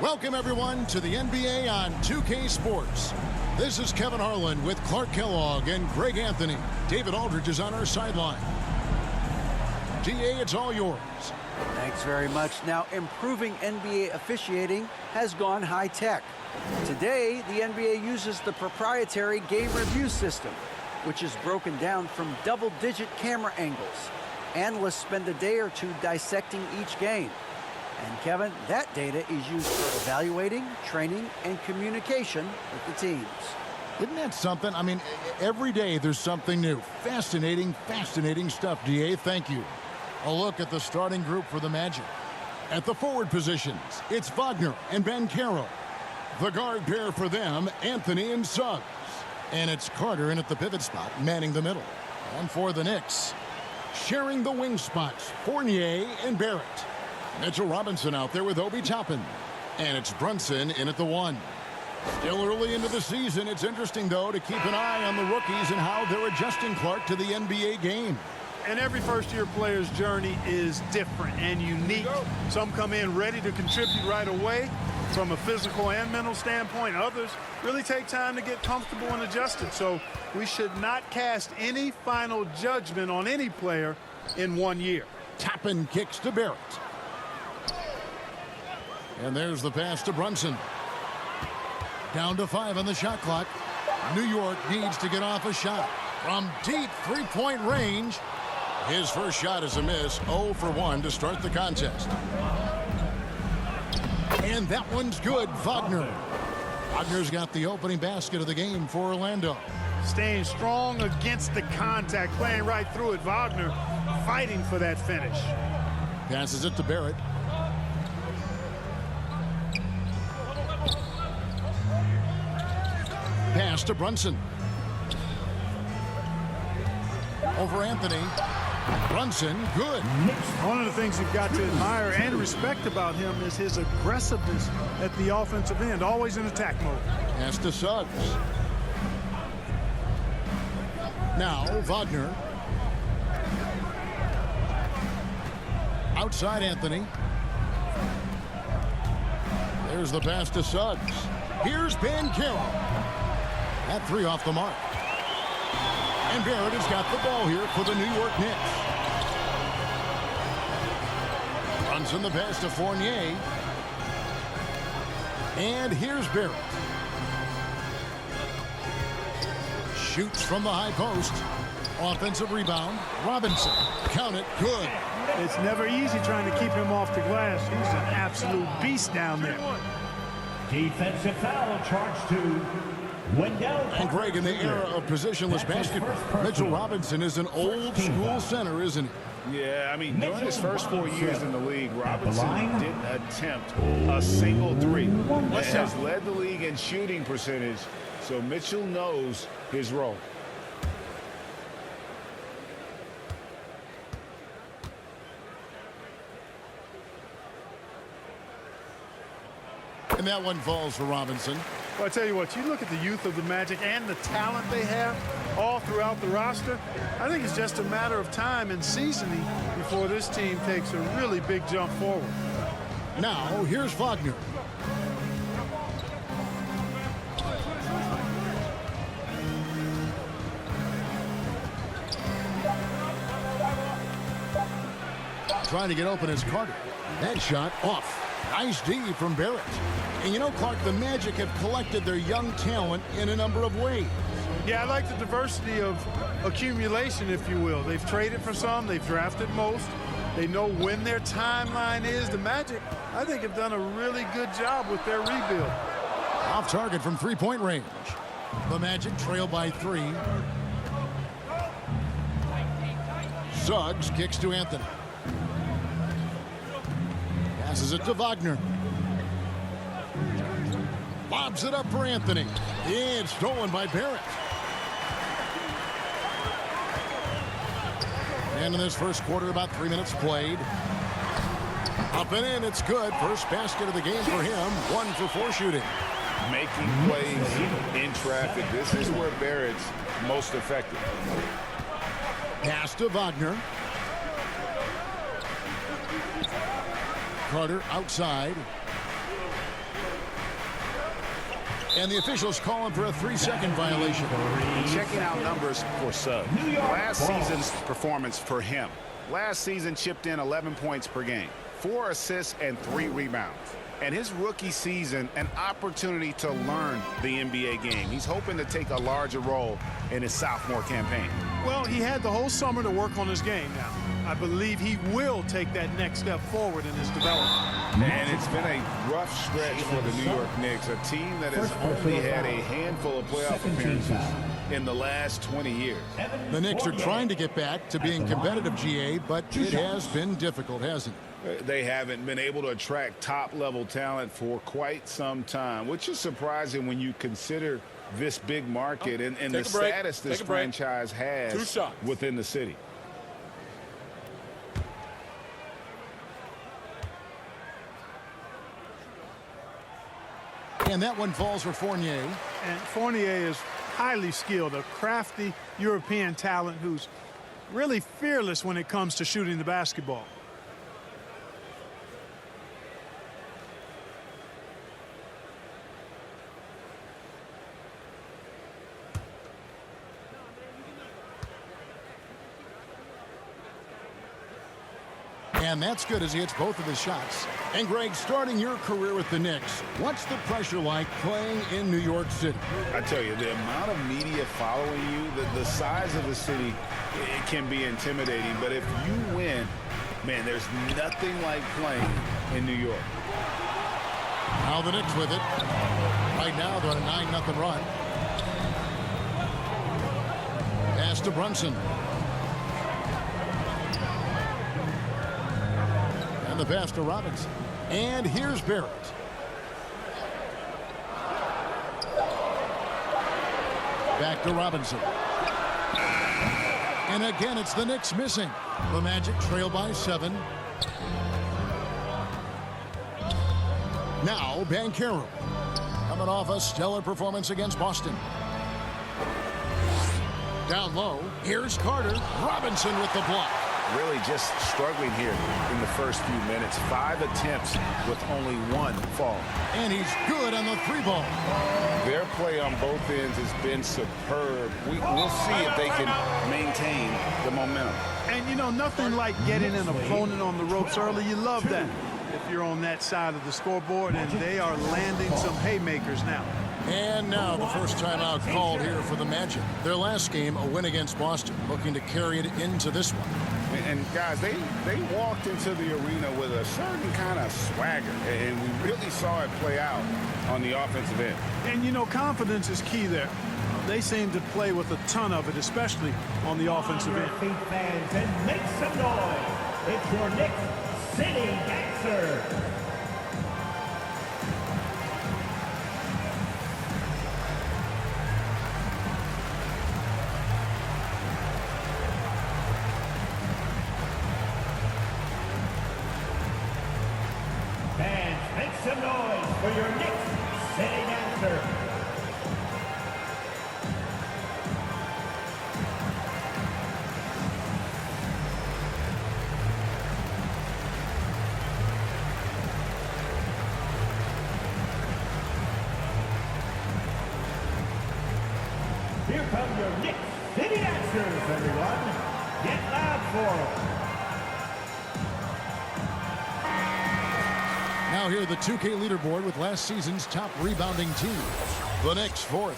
Welcome, everyone, to the NBA on 2K Sports. This is Kevin Harlan with Clark Kellogg and Greg Anthony. David Aldridge is on our sideline. DA, it's all yours. Thanks very much. Now, improving NBA officiating has gone high-tech. Today, the NBA uses the proprietary game review system, which is broken down from double-digit camera angles. Analysts spend a day or two dissecting each game. And, Kevin, that data is used for evaluating, training, and communication with the teams. Isn't that something? I mean, every day there's something new. Fascinating stuff, DA. Thank you. A look at the starting group for the Magic. At the forward positions, it's Wagner and Banchero. The guard pair for them, Anthony and Suggs. And it's Carter in at the pivot spot, manning the middle. And for the Knicks, sharing the wing spots, Fournier and Barrett. Mitchell Robinson out there with Obi Toppin. And it's Brunson in at the 1. Still early into the season. It's interesting, though, to keep an eye on the rookies and how they're adjusting, Clark, to the NBA game. And every first-year player's journey is different and unique. Some come in ready to contribute right away from a physical and mental standpoint. Others really take time to get comfortable and adjusted. So we should not cast any final judgment on any player in 1 year. Toppin kicks to Barrett. And there's the pass to Brunson. Down to 5 on the shot clock. New York needs to get off a shot from deep three-point range. His first shot is a miss. 0 for 1 to start the contest. And that one's good. Wagner. Wagner's got the opening basket of the game for Orlando. Staying strong against the contact, playing right through it. Wagner fighting for that finish. Passes it to Barrett. Pass to Brunson. Over Anthony. Brunson, good. One of the things you've got to admire and respect about him is his aggressiveness at the offensive end, always in attack mode. Pass to Suggs. Now, Wagner. Outside Anthony. There's the pass to Suggs. Here's Banchero. That 3 off the mark. And Barrett has got the ball here for the New York Knicks. Brunson the pass to Fournier. And here's Barrett. Shoots from the high post. Offensive rebound. Robinson. Count it. Good. It's never easy trying to keep him off the glass. He's an absolute beast down there. Defensive foul charged to Wendell. And Greg, in the era of positionless basketball, Mitchell Robinson is an old school center, isn't he? Yeah, I mean, during his first 4 years in the league, Robinson didn't attempt a single three. And has led the league in shooting percentage, so Mitchell knows his role. And that one falls for Robinson. Well, I tell you what, you look at the youth of the Magic and the talent they have all throughout the roster. I think it's just a matter of time and seasoning before this team takes a really big jump forward. Now, here's Wagner. Trying to get open is Carter. That shot off. Nice D from Barrett. And you know, Clark, the Magic have collected their young talent in a number of ways. Yeah, I like the diversity of accumulation, if you will. They've traded for some. They've drafted most. They know when their timeline is. The Magic, I think, have done a really good job with their rebuild. Off target from three-point range. The Magic trail by 3. Suggs kicks to Anthony. Passes it to Wagner. Lobs it up for Anthony. It's stolen by Barrett. And in this first quarter, about 3 minutes played. Up and in, it's good. First basket of the game for him. 1 for 4 shooting. Making plays in traffic. This is where Barrett's most effective. Pass to Wagner. Carter outside. And the officials calling for a 3-second violation. Checking out numbers for Suggs. Last season's performance for him. Last season chipped in 11 points per game, 4 assists and 3 rebounds. And his rookie season, an opportunity to learn the NBA game. He's hoping to take a larger role in his sophomore campaign. Well, he had the whole summer to work on his game now. I believe he will take that next step forward in his development. And it's been a rough stretch for the New York Knicks, a team that has only had a handful of playoff appearances in the last 20 years. The Knicks are trying to get back to being competitive, GA, but it has been difficult, hasn't it? They haven't been able to attract top-level talent for quite some time, which is surprising when you consider this big market and the status this franchise has within the city. And that one falls for Fournier. And Fournier is highly skilled, a crafty European talent who's really fearless when it comes to shooting the basketball. And that's good as he hits both of his shots. And Greg, starting your career with the Knicks, what's the pressure like playing in New York City? I tell you, the amount of media following you, the size of the city, it can be intimidating. But if you win, man, there's nothing like playing in New York. Now the Knicks with it. Right now they're on a 9-0 run. Pass to Brunson. And the pass to Robinson. And here's Barrett. Back to Robinson. And again, it's the Knicks missing. The Magic trail by 7. Now, Banchero. Coming off a stellar performance against Boston. Down low, here's Carter. Robinson with the block. Really just struggling here in the first few minutes. 5 attempts with only 1 fall. And he's good on the 3-ball. Their play on both ends has been superb. We'll see if they can maintain the momentum. And, you know, nothing like getting an opponent on the ropes early. You love that if you're on that side of the scoreboard, and they are landing some haymakers now. And now the first timeout called here for the Magic. Their last game, a win against Boston, looking to carry it into this one. And guys, they walked into the arena with a certain kind of swagger, and we really saw it play out on the offensive end. And, you know, confidence is key there. They seem to play with a ton of it, especially on the offensive end. Feet, fans, and make some noise. It's your Knicks City Dancer. Make some noise for your Knicks City Dancer. Here come your Knicks City Dancers, everyone. Get loud for them. Now here the 2K leaderboard with last season's top rebounding team. The Knicks 4th.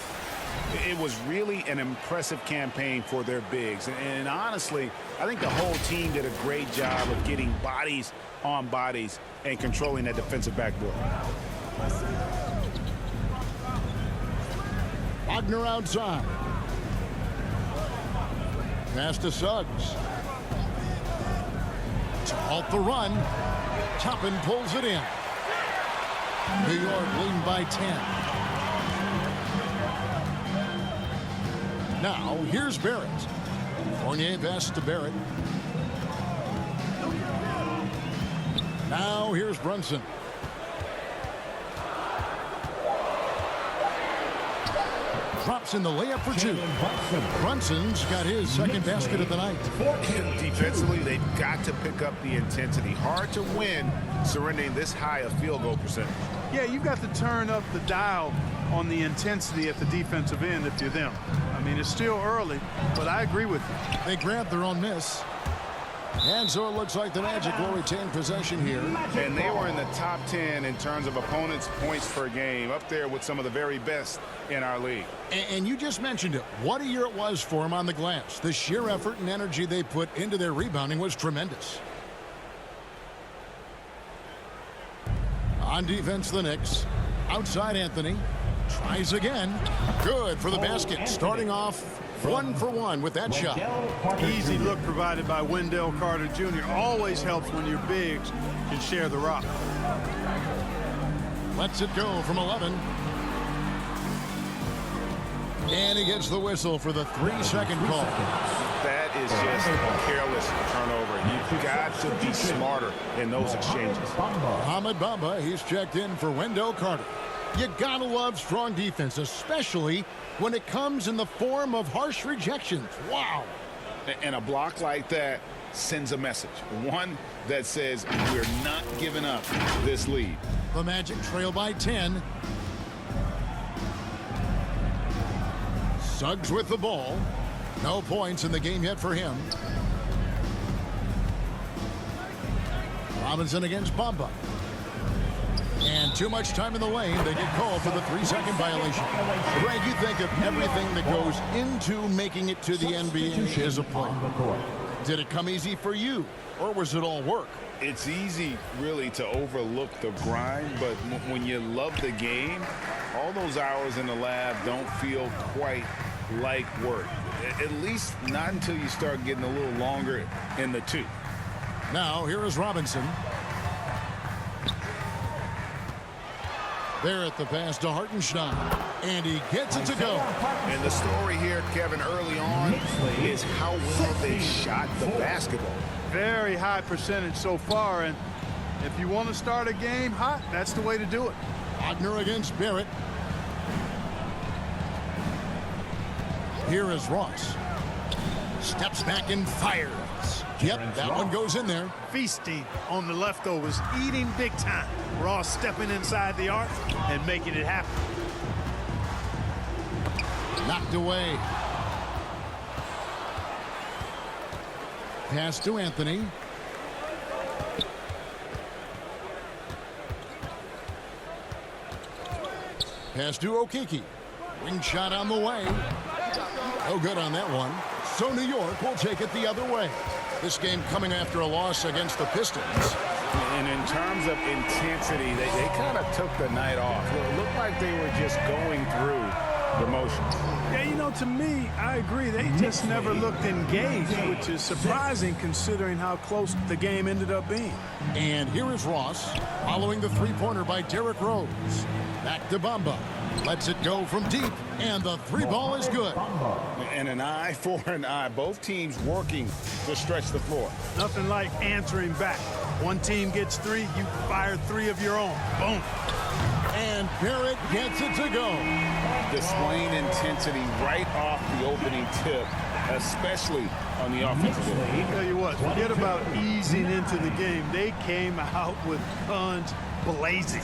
It was really an impressive campaign for their bigs. And honestly, I think the whole team did a great job of getting bodies on bodies and controlling that defensive backboard. Wagner outside. Pass to Suggs. To halt the run. Toppin pulls it in. New York leading by 10. Now, here's Barrett. Fournier pass to Barrett. Now, here's Brunson. Drops in the layup for 2. Brunson's got his second basket of the night. Defensively, they've got to pick up the intensity. Hard to win surrendering this high a field goal percentage. Yeah, you've got to turn up the dial on the intensity at the defensive end if you're them. I mean, it's still early, but I agree with you. They grabbed their own miss. And so it looks like the Magic will retain possession here. And they were in the top 10 in terms of opponents' points per game, up there with some of the very best in our league. And you just mentioned it. What a year it was for them on the glass. The sheer effort and energy they put into their rebounding was tremendous. On defense, the Knicks. Outside, Anthony. Tries again. Good for the basket. Starting off 1 for 1 with that shot. Easy look provided by Wendell Carter Jr. Always helps when your bigs can share the rock. Lets it go from 11. And he gets the whistle for the 3-second call. That is just a careless turnover. You've got to be smarter in those exchanges. Ahmed Bamba, he's checked in for Wendell Carter. You gotta love strong defense, especially when it comes in the form of harsh rejections. Wow. And a block like that sends a message. One that says we're not giving up this lead. The Magic trail by 10. Suggs with the ball. No points in the game yet for him. Robinson against Bamba. And too much time in the lane. They get called for the 3-second violation. Greg, you think of everything that goes into making it to the NBA as a player. Did it come easy for you, or was it all work? It's easy, really, to overlook the grind, but when you love the game, all those hours in the lab don't feel quite like work. At least not until you start getting a little longer in the tooth. Now, here is Robinson. There at the pass to Hartenstein. And he gets it to go. And the story here, Kevin, early on is how well they shot the basketball. Very high percentage so far, and if you want to start a game hot, that's the way to do it. Wagner against Barrett. Here is Ross. Steps back and fires. Yep, that one goes in there. Feasting on the leftovers, eating big time. Ross stepping inside the arc and making it happen. Knocked away. Pass to Anthony. Pass to Okeke. Wing shot on the way. No good on that one. So New York will take it the other way. This game coming after a loss against the Pistons. And in terms of intensity, they kind of took the night off. It looked like they were just going through the motions. Yeah, you know, to me, I agree. They just never looked engaged, which is surprising considering how close the game ended up being. And here is Ross following the three-pointer by Derrick Rose. Back to Bamba. Lets it go from deep, and the three ball is good. And an eye for an eye. Both teams working to stretch the floor. Nothing like answering back. One team gets three, you fire three of your own. Boom. And Barrett gets it to go. Displaying intensity right off the opening tip, especially on the offensive end. I'll tell you what, forget about easing into the game. They came out with guns blazing.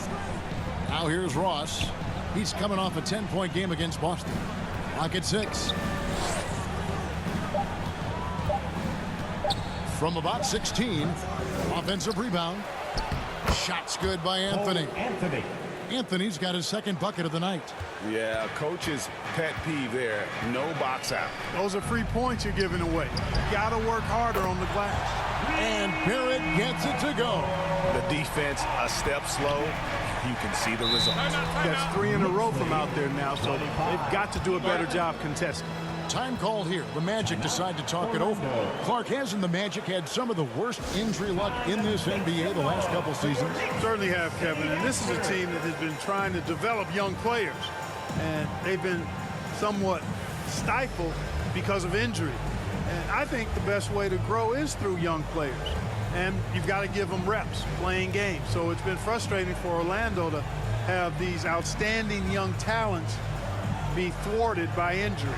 Now here's Ross. He's coming off a 10-point game against Boston. Clock at 6. From about 16, offensive rebound. Shot's good by Anthony. Anthony's got his second bucket of the night. Yeah, coach's pet peeve there. No box out. Those are free points you're giving away. Got to work harder on the glass. And Barrett gets it to go. The defense a step slow. You can see the results. That's 3 in a row from out there now, so they've got to do a better job contesting. Time called here. The Magic decide to talk it over. Clark, hasn't the Magic had some of the worst injury luck in this NBA the last couple seasons? Certainly have, Kevin. And this is a team that has been trying to develop young players. And they've been somewhat stifled because of injury. And I think the best way to grow is through young players. And you've got to give them reps, playing games. So it's been frustrating for Orlando to have these outstanding young talents be thwarted by injury.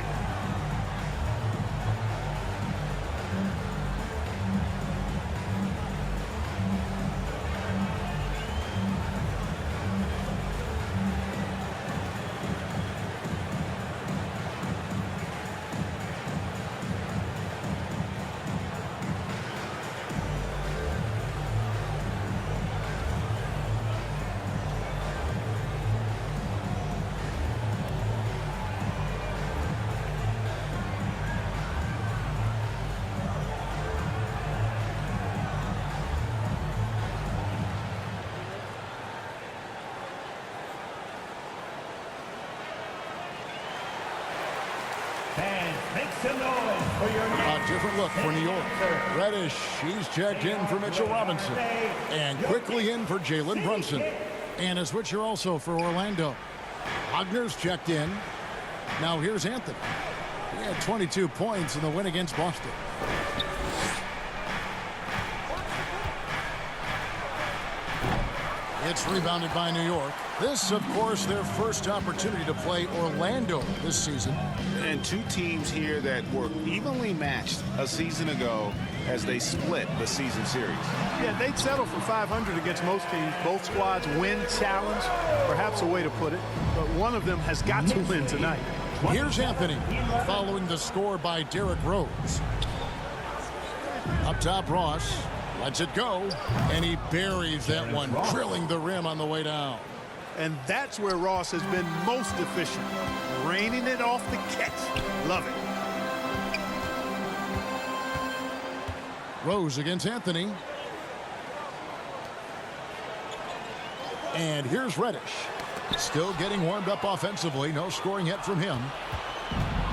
Make some noise for your Knicks. A different look for New York. Reddish, he's checked in for Mitchell Robinson. And quickly in for Jalen Brunson. And a switcher also for Orlando. Wagner's checked in. Now here's Anthony. He had 22 points in the win against Boston. It's rebounded by New York. This, of course, their first opportunity to play Orlando this season. And two teams here that were evenly matched a season ago as they split the season series. Yeah, they'd settle for 500 against most teams. Both squads win challenge, perhaps a way to put it. But one of them has got to win tonight. Here's Anthony following the score by Derrick Rose. Up top, Ross lets it go, and he buries that one, drilling the rim on the way down. And that's where Ross has been most efficient, raining it off the catch. Love it. Rose against Anthony. And here's Reddish. Still getting warmed up offensively. No scoring yet from him.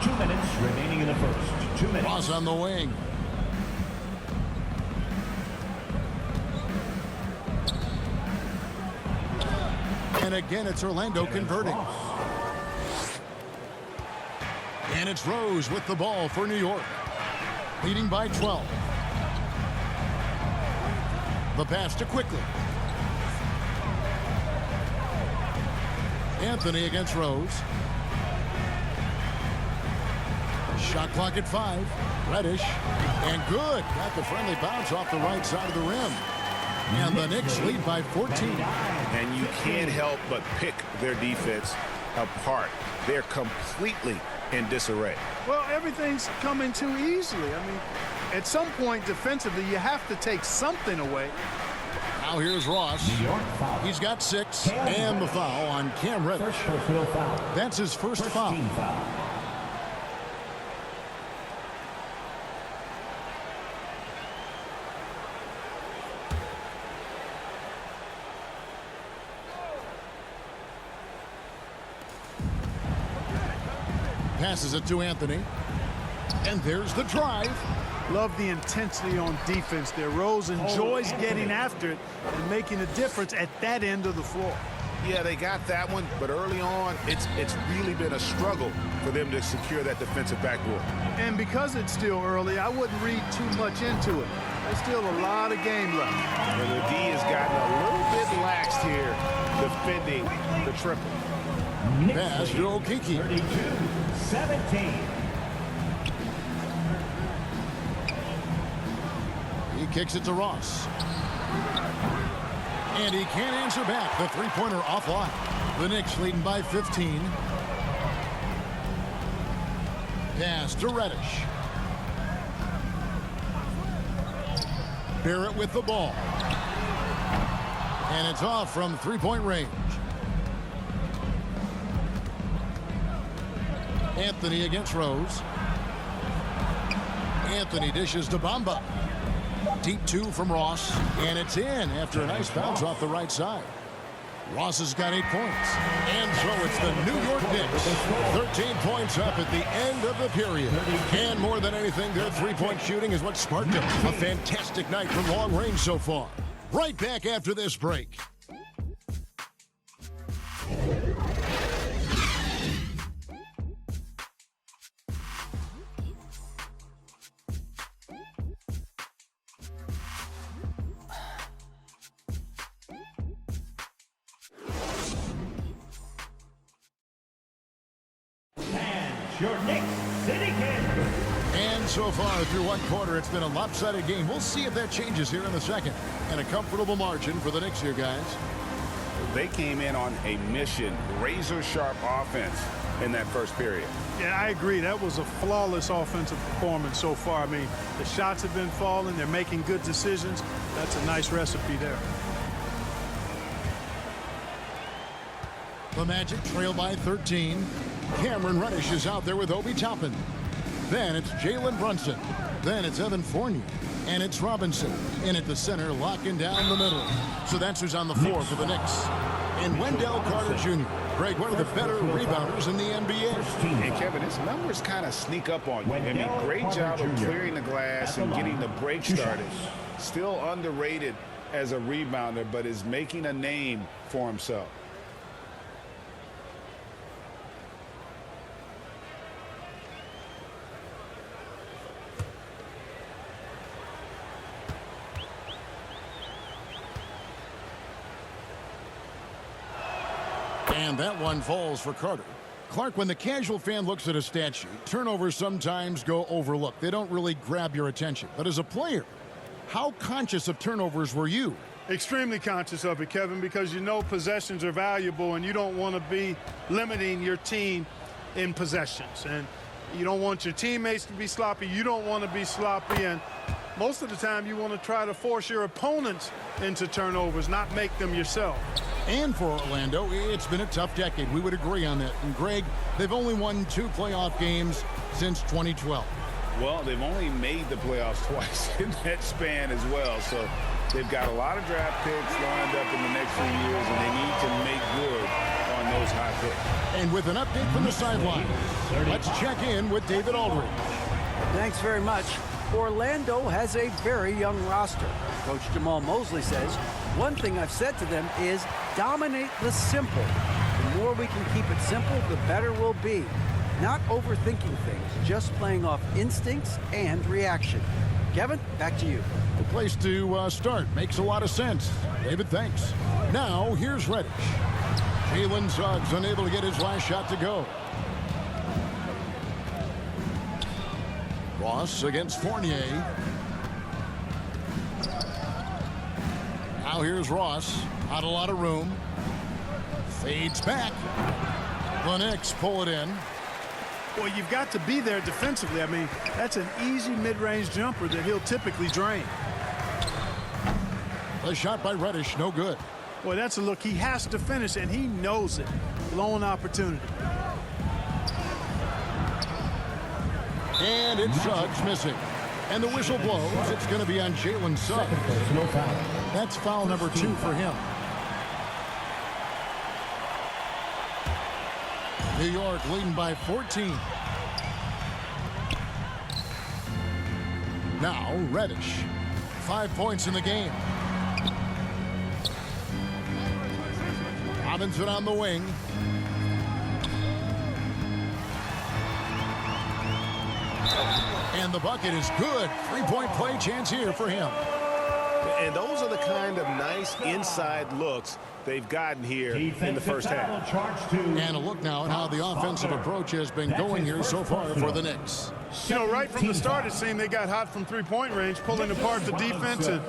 2 minutes remaining in the first. 2 minutes. Ross on the wing. And again, it's Orlando converting. And it's Rose with the ball for New York. Leading by 12. The pass to Quickly. Anthony against Rose. Shot clock at 5. Reddish. And good. Got the friendly bounce off the right side of the rim. And the Knicks lead by 14. And you can't help but pick their defense apart. They're completely in disarray. Well, everything's coming too easily. I mean, at some point defensively, you have to take something away. Now here's Ross. He's got 6. And the foul on Cam Reddish. That's his first foul. Passes it to Anthony. And there's the drive. Love the intensity on defense there. Rose enjoys getting after it and making a difference at that end of the floor. Yeah, they got that one, but early on, it's really been a struggle for them to secure that defensive backboard. And because it's still early, I wouldn't read too much into it. There's still a lot of game left. And the D has gotten a little bit laxed here defending the triple. Pass to Okeke. 32-17. He kicks it to Ross. And he can't answer back. The three-pointer offline. The Knicks leading by 15. Pass to Reddish. Barrett with the ball. And it's off from three-point range. Anthony against Rose. Anthony dishes to Bamba. Deep 2 from Ross. And it's in after a nice bounce off the right side. Ross has got 8 points. And so it's the New York Knicks. 13 points up at the end of the period. And more than anything, their three-point shooting is what sparked it. A fantastic night from long range so far. Right back after this break. Your Knicks City Kansas. And so far through one quarter, it's been a lopsided game. We'll see if that changes here in the second. And a comfortable margin for the Knicks here, guys. They came in on a mission, razor-sharp offense in that first period. Yeah, I agree. That was a flawless offensive performance so far. I mean, the shots have been falling. They're making good decisions. That's a nice recipe there. The Magic trail by 13. Cameron Reddish is out there with Obi Toppin. Then it's Jalen Brunson. Then it's Evan Fournier. And it's Robinson in at the center, locking down the middle. So that's who's on the floor for the Knicks. And Wendell Carter Jr. Greg, one of the better rebounders in the NBA. And Kevin, his numbers kind of sneak up on you. I mean, great job of clearing the glass and getting the break started. Still underrated as a rebounder, but is making a name for himself. And that one falls for Carter. Clark, when the casual fan looks at a stat sheet, turnovers sometimes go overlooked. They don't really grab your attention. But as a player, how conscious of turnovers were you? Extremely conscious of it, Kevin, because you know possessions are valuable and you don't want to be limiting your team in possessions. And you don't want your teammates to be sloppy. You don't want to be sloppy. And most of the time you want to try to force your opponents into turnovers, not make them yourself. And for Orlando, it's been a tough decade. We would agree on that. And Greg, they've only won 2 playoff games since 2012. Well, they've only made the playoffs twice in that span as well. So they've got a lot of draft picks lined up in the next few years, and they need to make good on those high picks. And with an update from the sideline, let's check in with David Aldridge. Thanks very much. Orlando has a very young roster. Coach Jamal Mosley says, one thing I've said to them is dominate the simple. The more we can keep it simple, the better we'll be. Not overthinking things, just playing off instincts and reaction. Kevin, back to you. The place to start. Makes a lot of sense. David, thanks. Now, here's Reddish. Jalen Suggs unable to get his last shot to go. Ross against Fournier. Now here's Ross. Not a lot of room. Fades back. The Knicks pull it in. Well, you've got to be there defensively. I mean, that's an easy mid-range jumper that he'll typically drain. The shot by Reddish, no good. Boy, that's a look he has to finish, and he knows it. Blown opportunity. And it's Suggs missing. And the whistle blows. It's going to be on Jalen Suggs. That's foul number 2 for him. New York leading by 14. Now Reddish. 5 points in the game. Robinson on the wing. And the bucket is good. 3-point play chance here for him. And those are the kind of nice inside looks they've gotten here in the first half. And a look now at how the offensive approach has been going here so far for the Knicks. You know, right from the start, it seemed they got hot from three-point range, pulling apart the defense and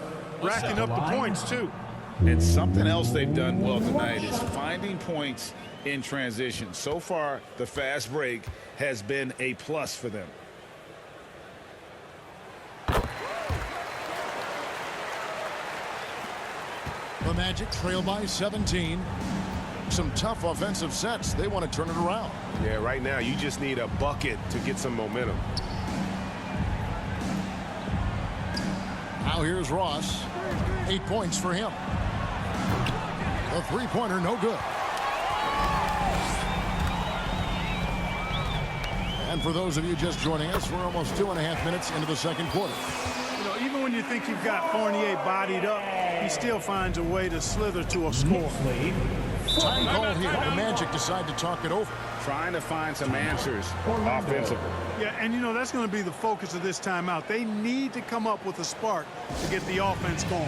racking up the points, too. And something else they've done well tonight is finding points in transition. So far, the fast break has been a plus for them. The Magic trail by 17. Some tough offensive sets. They want to turn it around. Yeah, right now you just need a bucket to get some momentum. Now here's Ross. 8 points for him. The three-pointer, no good. And for those of you just joining us, we're almost 2.5 minutes into the second quarter. You know, even when you think you've got Fournier bodied up, he still finds a way to slither to a score. Time call here. The Magic decide to talk it over. Trying to find some answers offensively. Yeah, and you know, that's going to be the focus of this timeout. They need to come up with a spark to get the offense going.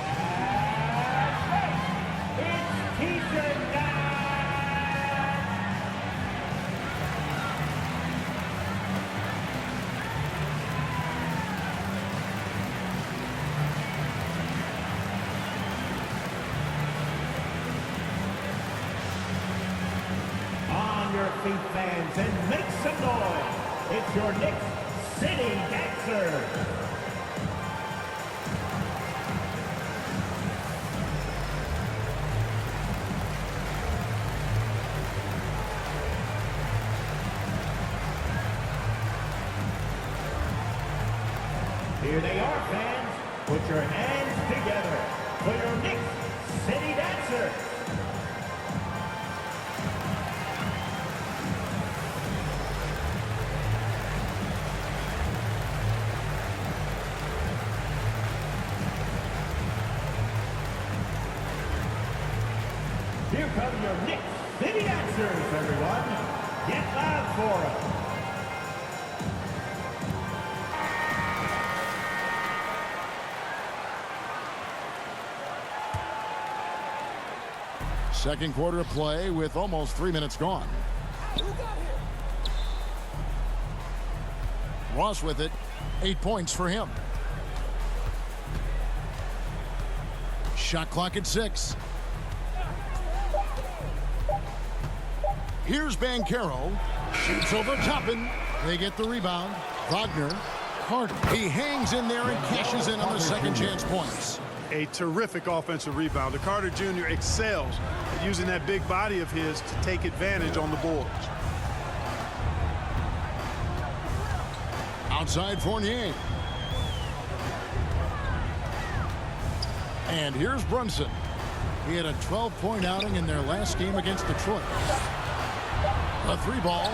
Your feet, fans, and make some noise. It's your Knicks City Dancers. Here they are, fans. Put your hands together for your Knicks City Dancers. come your Knicks City Answers, everyone. Get loud for them. Second quarter of play with almost 3 minutes gone. Ross with it. 8 points for him. Shot clock at 6. Here's Banchero. Shoots over Toppin. They get the rebound. Wagner. Carter. He hangs in there and cashes in on the second chance points. A terrific offensive rebounder. Carter Jr. excels at using that big body of his to take advantage on the boards. Outside Fournier. And here's Brunson. He had a 12-point outing in their last game against Detroit. A 3-ball.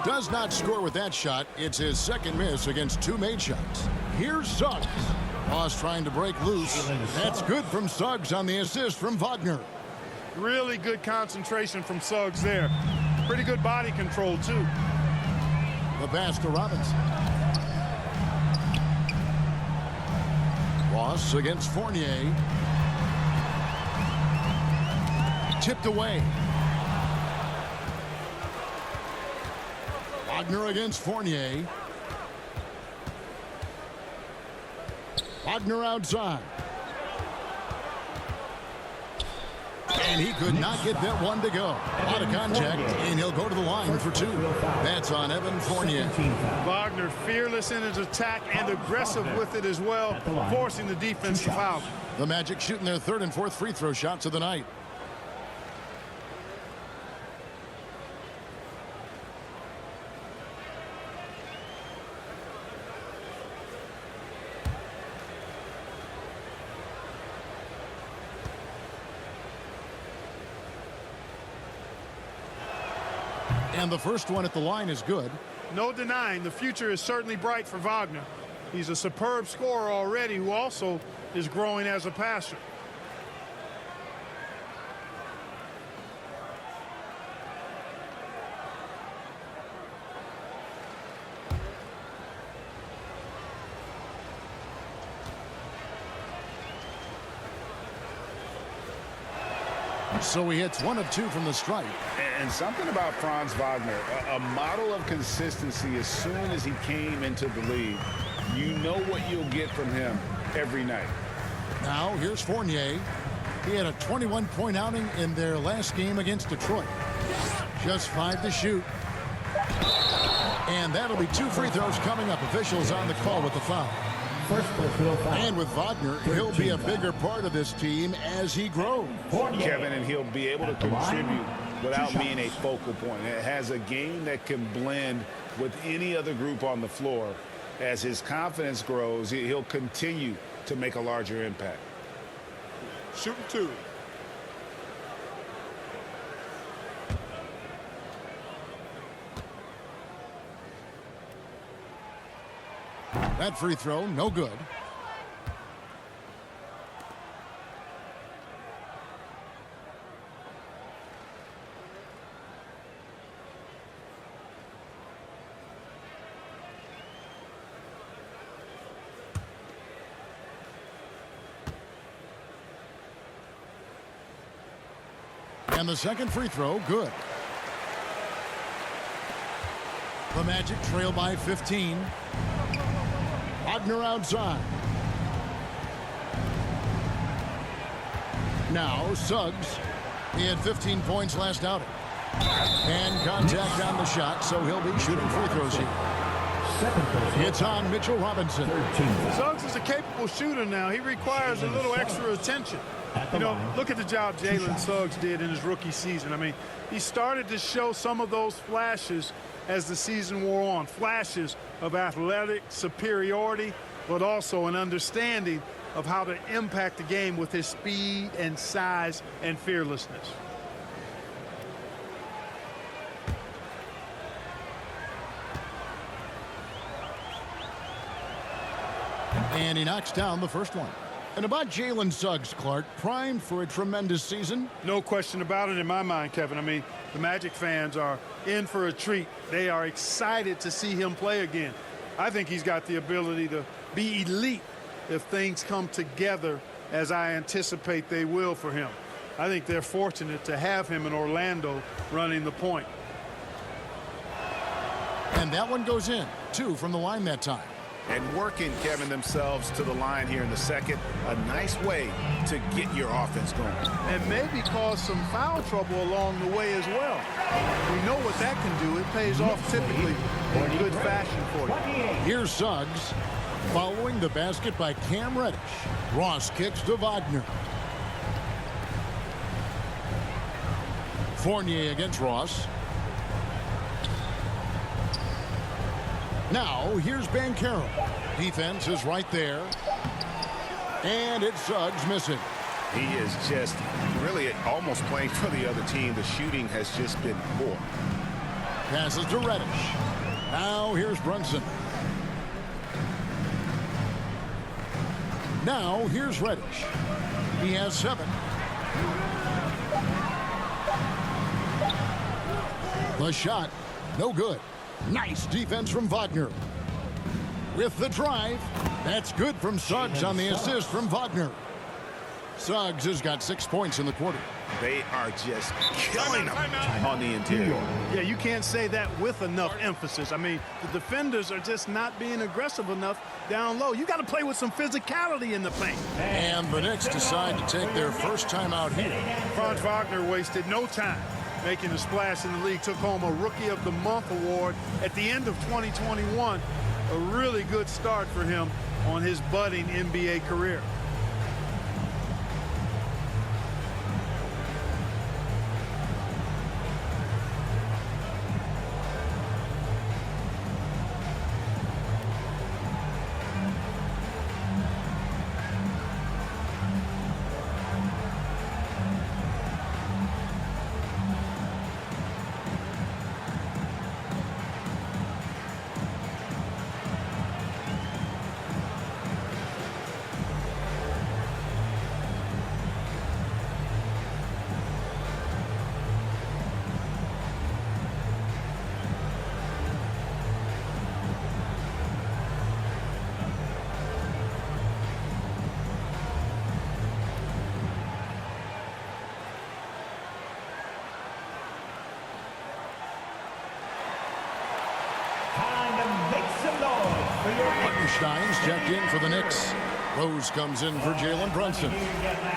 Does not score with that shot. It's his second miss against 2 made shots. Here's Suggs. Ross trying to break loose. That's good from Suggs on the assist from Wagner. Really good concentration from Suggs there. Pretty good body control, too. The pass to Robinson. Ross against Fournier. Tipped away. Wagner against Fournier. Wagner outside. And he could not get that one to go. Out of contact, and he'll go to the line for 2. That's on Evan Fournier. Wagner fearless in his attack and aggressive with it as well, forcing the defense to foul. The Magic shooting their 3rd and 4th free throw shots of the night. And the first one at the line is good. No denying the future is certainly bright for Wagner. He's a superb scorer already who also is growing as a passer. So he hits 1 of 2 from the stripe. And something about Franz Wagner, a model of consistency. As soon as he came into the league, you know what you'll get from him every night. Now here's Fournier. He had a 21-point outing in their last game against Detroit. Just 5 to shoot. And that'll be 2 free throws coming up. Officials on the call with the foul. And with Wagner, he'll be a bigger part of this team as he grows. Kevin, and he'll be able to contribute without being a focal point. It has a game that can blend with any other group on the floor. As his confidence grows, he'll continue to make a larger impact. Shooting 2. That free throw, no good. And the second free throw, good. The Magic trail by 15. Wagner outside. Now Suggs. He had 15 points last outing. And contact on the shot, so he'll be shooting free throws here. It's on Mitchell Robinson. Suggs is a capable shooter now. He requires a little extra attention. You know, look at the job Jalen Suggs did in his rookie season. I mean, he started to show some of those flashes as the season wore on. Flashes of athletic superiority, but also an understanding of how to impact the game with his speed and size and fearlessness. And he knocks down the first one. And about Jalen Suggs, Clark, primed for a tremendous season? No question about it in my mind, Kevin. I mean, the Magic fans are in for a treat. They are excited to see him play again. I think he's got the ability to be elite if things come together as I anticipate they will for him. I think they're fortunate to have him in Orlando running the point. And that one goes in. 2 from the line that time. And working, Kevin, themselves to the line here in the second. A nice way to get your offense going. And maybe cause some foul trouble along the way as well. We know what that can do. It pays off typically in good fashion for you. Here's Suggs. Following the basket by Cam Reddish. Ross kicks to Wagner. Fournier against Ross. Now, here's Banchero. Defense is right there. And it's Suggs missing. He is just really almost playing for the other team. The shooting has just been poor. Passes to Reddish. Now, here's Brunson. Now, here's Reddish. He has 7. The shot, no good. Nice defense from Wagner. With the drive, that's good from Suggs on the assist from Wagner. Suggs has got 6 points in the quarter. They are just killing them on the interior. Yeah, you can't say that with enough emphasis. I mean, the defenders are just not being aggressive enough down low. You got to play with some physicality in the paint. And the Knicks decide to take their first time out here. Franz Wagner wasted no time making a splash in the league. Took home a Rookie of the Month award at the end of 2021. A really good start for him on his budding NBA career. Stein's checked in for the Knicks. Rose comes in for Jalen Brunson.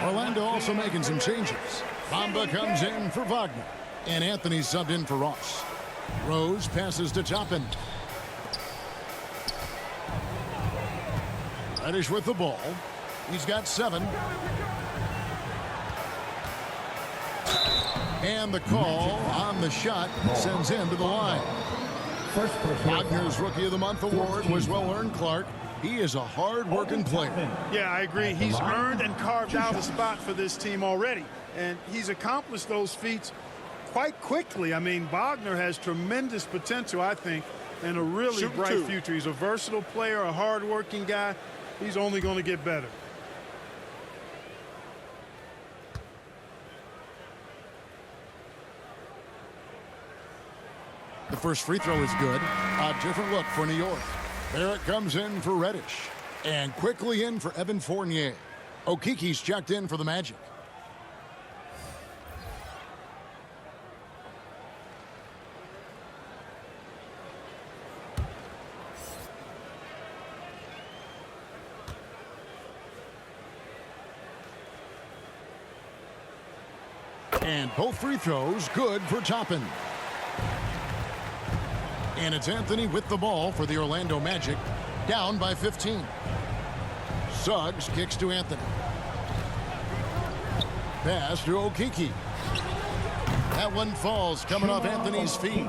Orlando also making some changes. Bamba comes in for Wagner. And Anthony subbed in for Ross. Rose passes to Toppin. Reddish with the ball. He's got 7. And the call on the shot sends him to the line. Wagner's Rookie of the Month award was well earned, Clark. He is a hard-working player. Yeah, I agree. He's earned and carved out a spot for this team already. And he's accomplished those feats quite quickly. I mean, Wagner has tremendous potential, I think, and a really bright future. He's a versatile player, a hard-working guy. He's only going to get better. The first free throw is good. A different look for New York. Barrett comes in for Reddish. And quickly in for Evan Fournier. Okiki's checked in for the Magic. And both free throws good for Toppin. And it's Anthony with the ball for the Orlando Magic, down by 15. Suggs kicks to Anthony. Pass to Okiki. That one falls, coming off Anthony's feet.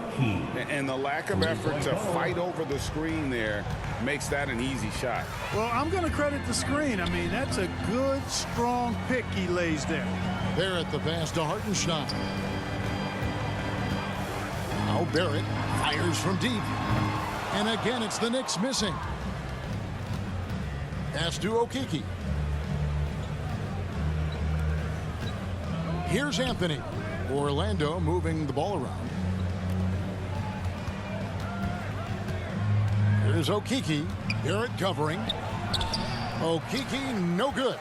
And the lack of effort to fight over the screen there makes that an easy shot. Well, I'm going to credit the screen. I mean, that's a good, strong pick he lays there. Barrett the pass to Hartenstein. Now Barrett fires from deep. And again, it's the Knicks missing. Pass to Okiki. Here's Anthony. Orlando moving the ball around. Here's Okeke. Barrett covering. Okeke, no good.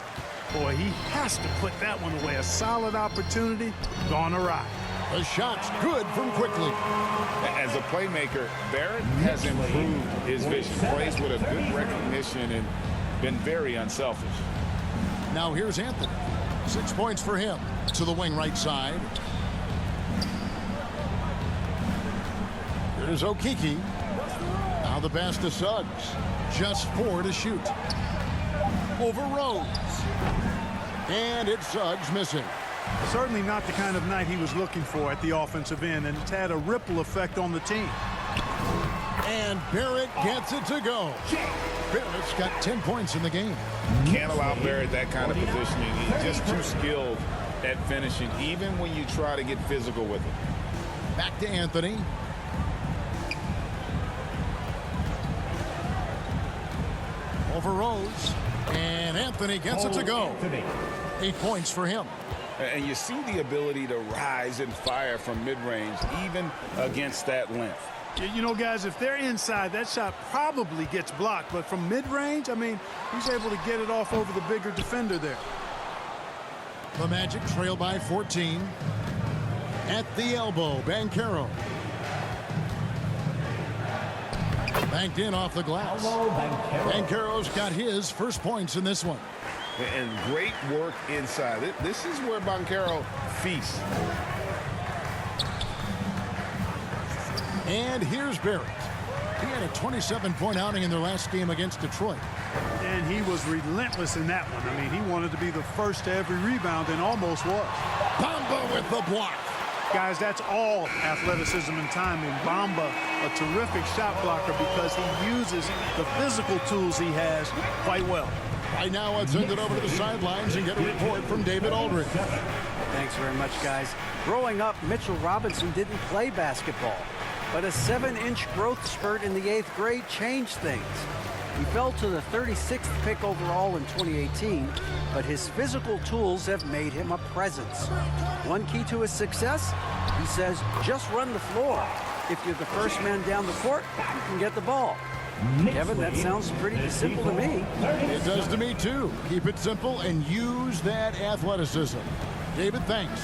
Boy, he has to put that one away. A solid opportunity, gone awry. The shot's good from quickly. As a playmaker, Barrett has improved his vision. Plays with a good recognition and been very unselfish. Now here's Anthony. 6 points for him. To the wing right side. Here's Okeke. Now the pass to Suggs. Just 4 to shoot. Over Rose. And it's Suggs missing. Certainly not the kind of night he was looking for at the offensive end, and it's had a ripple effect on the team. And Barrett gets it to go. Barrett's got 10 points in the game. Can't allow Barrett that kind of positioning. He's just too skilled at finishing, even when you try to get physical with him. Back to Anthony. Over Rose. And Anthony gets it to go. 8 points for him. And you see the ability to rise and fire from mid-range, even against that length. You know, guys, if they're inside, that shot probably gets blocked. But from mid-range, I mean, he's able to get it off over the bigger defender there. The Magic trail by 14. At the elbow, Banchero. Banked in off the glass. Banchero's got his first points in this one. And great work inside. This is where Banchero feasts. And here's Barrett. He had a 27-point outing in their last game against Detroit. And he was relentless in that one. I mean, he wanted to be the first to every rebound and almost was. Bamba with the block. Guys, that's all athleticism and timing. Bamba, a terrific shot blocker because he uses the physical tools he has quite well. Right now, let's send it over to the sidelines and get a report from David Aldridge. Thanks very much, guys. Growing up, Mitchell Robinson didn't play basketball, but a 7-inch growth spurt in the 8th grade changed things. He fell to the 36th pick overall in 2018, but his physical tools have made him a presence. One key to his success, he says, just run the floor. If you're the first man down the court, you can get the ball. Kevin, that sounds pretty simple to me. It does to me, too. Keep it simple and use that athleticism. David, thanks.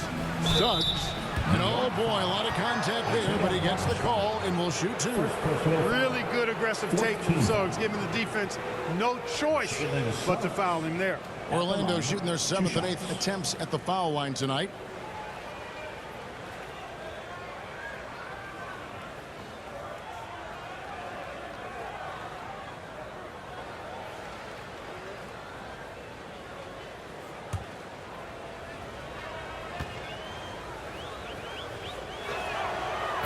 Suggs. And oh, boy, a lot of contact there, but he gets the call and will shoot 2. Really good aggressive take from Suggs, giving the defense no choice but to foul him there. Orlando shooting their 7th and 8th attempts at the foul line tonight.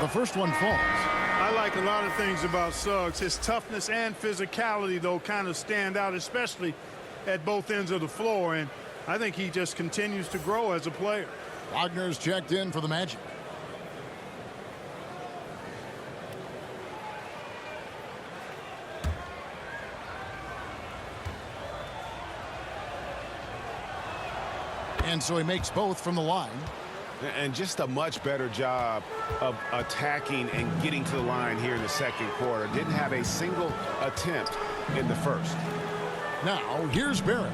The first one falls. I like a lot of things about Suggs. His toughness and physicality, though, kind of stand out, especially at both ends of the floor. And I think he just continues to grow as a player. Wagner's checked in for the Magic. And so he makes both from the line. And just a much better job of attacking and getting to the line here in the second quarter. Didn't have a single attempt in the first. Now, here's Barrett.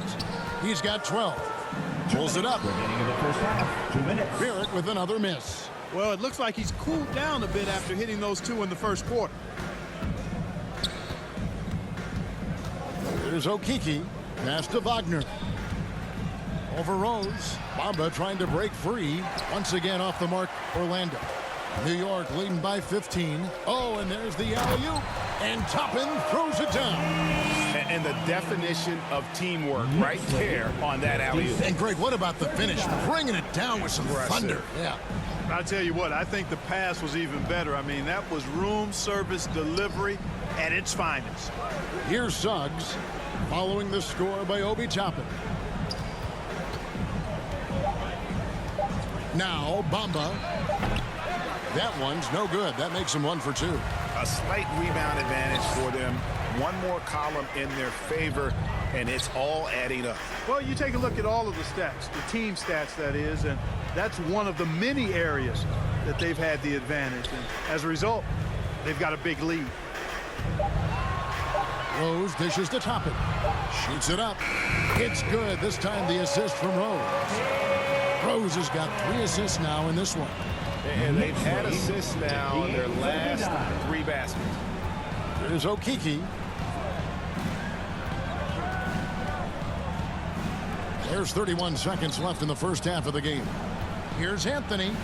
He's got 12. Pulls it up. Barrett with another miss. Well, it looks like he's cooled down a bit after hitting those 2 in the first quarter. Here's Okeke. Pass to Wagner. Over Rose. Bamba trying to break free. Once again off the mark, Orlando. New York leading by 15. Oh, and there's the alley-oop. And Toppin throws it down. And the definition of teamwork right there on that alley-oop. And Greg, what about the finish? Bringing it down with some thunder. Yeah. I'll tell you what, I think the pass was even better. I mean, that was room service delivery at its finest. Here's Suggs following the score by Obi Toppin. Now, Bamba. That one's no good. That makes him 1 for 2. A slight rebound advantage for them. One more column in their favor. and it's all adding up. Well, you take a look at all of the stats, the team stats, that is, and that's one of the many areas that they've had the advantage. And as a result, they've got a big lead. Rose dishes to Toppin. Shoots it up. It's good. This time the assist from Rose. Rose has got 3 assists now in this one. And they've had assists now in their last 3 baskets. There's Okiki. There's 31 seconds left in the first half of the game. Here's Anthony.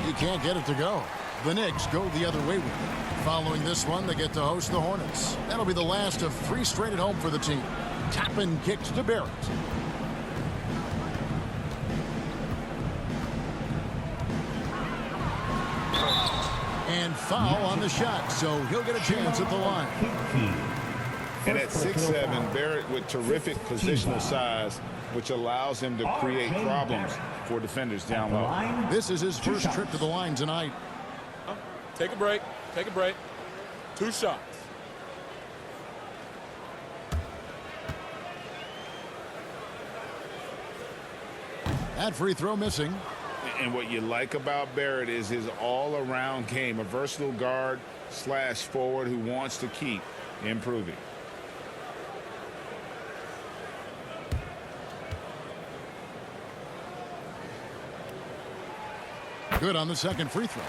He can't get it to go. The Knicks go the other way with it. Following this one, they get to host the Hornets. That'll be the last of 3 straight at home for the team. Toppin kicks to Barrett. And foul on the shot, so he'll get a chance at the line. And at 6'7", Barrett with terrific positional size, which allows him to create problems for defenders down low. This is his first trip to the line tonight. Take a break. Take a break. 2 shots. That free throw missing. And what you like about Barrett is his all-around game, a versatile guard / forward who wants to keep improving. Good on the second free throw.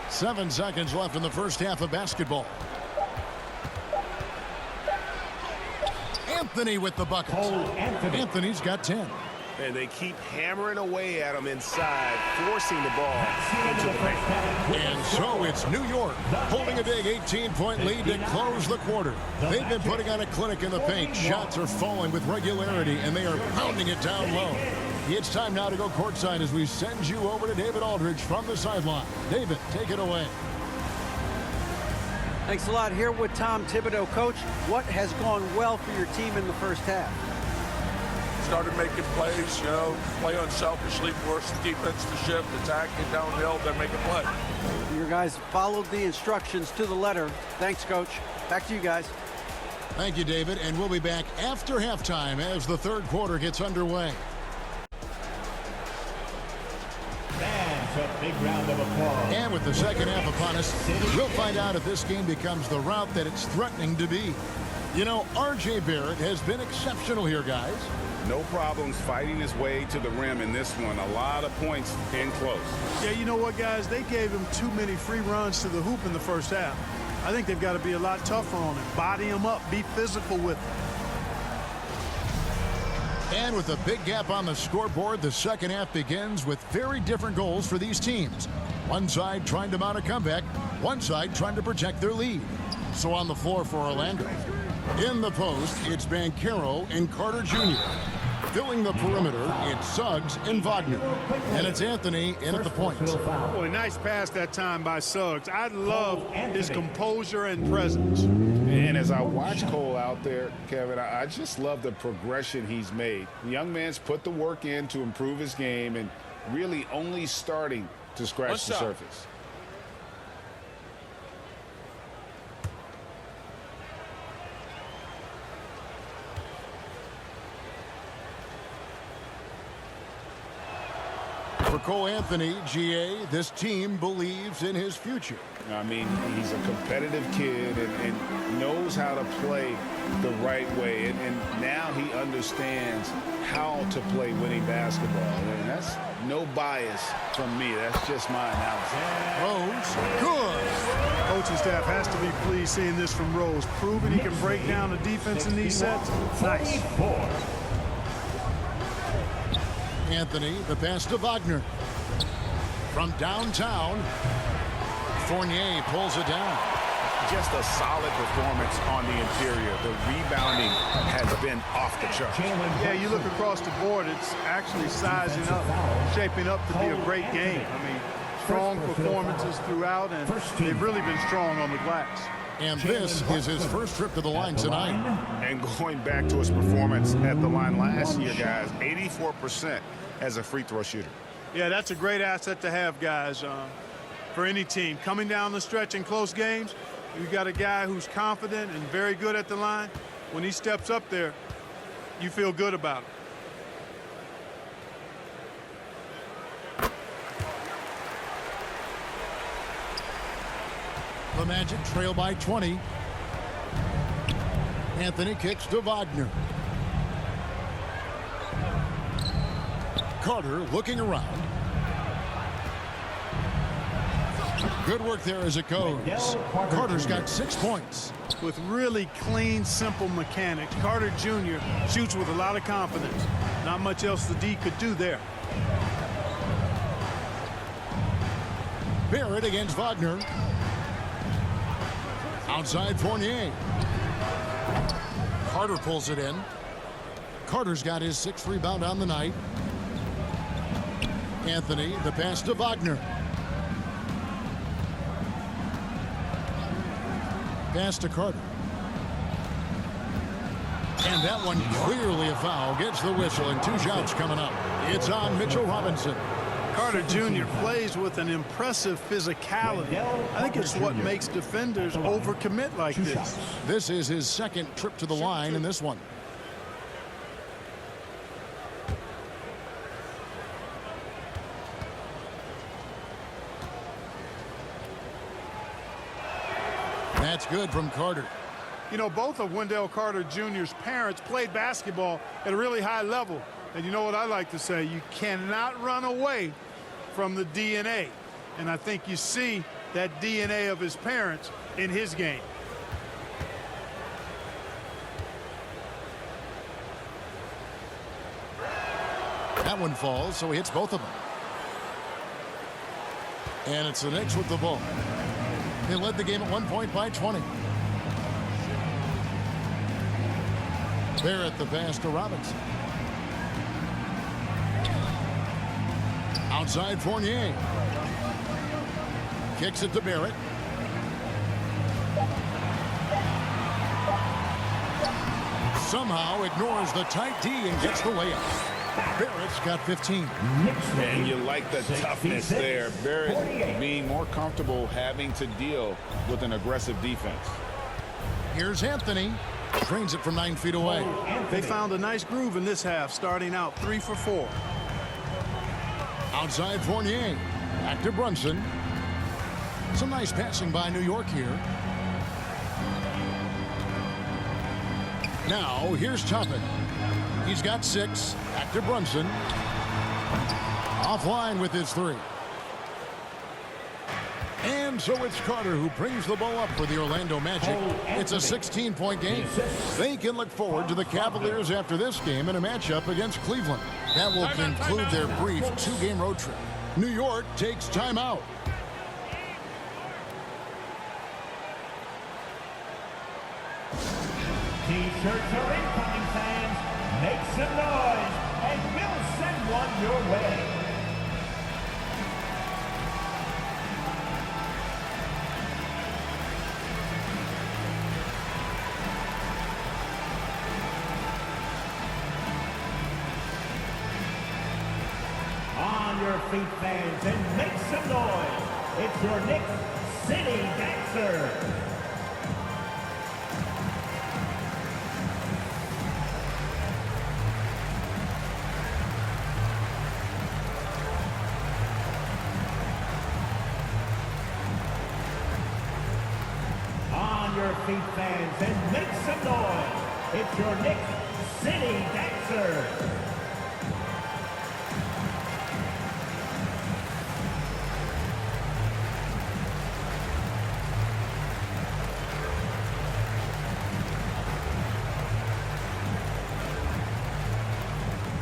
7 seconds left in the first half of basketball. Anthony with the bucket. Anthony's got 10. And they keep hammering away at him inside, forcing the ball into the paint. And so it's New York holding a big 18-point lead to close the quarter. They've been putting on a clinic in the paint. Shots are falling with regularity, and they are pounding it down low. It's time now to go courtside as we send you over to David Aldridge from the sideline. David, take it away. Thanks a lot. Here with Tom Thibodeau. Coach, what has gone well for your team in the first half? Started making plays, you know, play unselfishly, force the defense to shift, attack, get downhill, then make a play. Your guys followed the instructions to the letter. Thanks, Coach. Back to you guys. Thank you, David, and we'll be back after halftime as the third quarter gets underway. Big round of applause. And with the second half upon us, we'll find out if this game becomes the route that it's threatening to be. You know, R.J. Barrett has been exceptional here, guys. No problems fighting his way to the rim in this one. A lot of points in close. Yeah, you know what, guys? They gave him too many free runs to the hoop in the first half. I think they've got to be a lot tougher on him. Body him up. Be physical with him. And with a big gap on the scoreboard, the second half begins with very different goals for these teams. One side trying to mount a comeback, one side trying to protect their lead. So on the floor for Orlando. In the post, it's Banchero and Carter Jr. Filling the perimeter, it's Suggs and Wagner. And it's Anthony in at the point. Boy, nice pass that time by Suggs. I love his composure and presence. And as I watch Cole out there, Kevin, I just love the progression he's made. The young man's put the work in to improve his game and really only starting to scratch the surface. For Cole Anthony, GA, this team believes in his future. I mean, he's a competitive kid and knows how to play the right way. And now he understands how to play winning basketball. And that's no bias from me. That's just my analysis. Rose, good. Coaching staff has to be pleased seeing this from Rose. Proving he can break down the defense in these sets. Nice. Anthony, the pass to Wagner. From downtown, Fournier pulls it down. Just a solid performance on the interior. The rebounding has been off the charts. Yeah, you look across the board, it's actually sizing up, shaping up to be a great game. I mean, strong performances throughout, and they've really been strong on the glass. And this is his first trip to the line tonight. And going back to his performance at the line last year, guys, 84% as a free throw shooter. Yeah, that's a great asset to have, guys, for any team. Coming down the stretch in close games, You got a guy who's confident and very good at the line. When he steps up there, you feel good about it. The Magic trail by 20. Anthony kicks to Wagner. Carter looking around. Good work there as it goes. Carter's got 6 points. With really clean, simple mechanics, Carter Jr. shoots with a lot of confidence. Not much else the D could do there. Barrett against Wagner. Outside Fournier. Carter pulls it in. Carter's got his 6th rebound on the night. Anthony, the pass to Wagner. Pass to Carter. And that one clearly a foul. Gets the whistle and 2 shots coming up. It's on Mitchell Robinson. Carter Jr. plays with an impressive physicality. I think it's what makes defenders overcommit like this. This is his 2nd trip to the line in this one. That's good from Carter. You know, both of Wendell Carter Jr.'s parents played basketball at a really high level. And you know what I like to say? You cannot run away from the DNA. And I think you see that DNA of his parents in his game. That one falls, so he hits both of them. And it's the Knicks with the ball. They led the game at 1 point by 20. Barrett the pass to Robinson. Outside Fournier. Kicks it to Barrett. Somehow ignores the tight D and gets the layup. Barrett's got 15. And you like the toughness there. Barrett being more comfortable having to deal with an aggressive defense. Here's Anthony. Drains it from 9 feet away. They found a nice groove in this half, starting out 3 for 4. Outside Fournier. Back to Brunson. Some nice passing by New York here. Now here's Toppin. He's got 6. Back to Brunson. Offline with his 3. And so it's Carter who brings the ball up for the Orlando Magic. It's a 16-point game. They can look forward to the Cavaliers after this game in a matchup against Cleveland. That will conclude their brief 2-game road trip. New York takes timeout. T-shirts are incoming, fans. Make some noise, and we'll send one your way. On your feet, fans, and make some noise. It's your Knicks City Dancer. On your feet, fans, and make some noise. It's your Knicks City Dancer.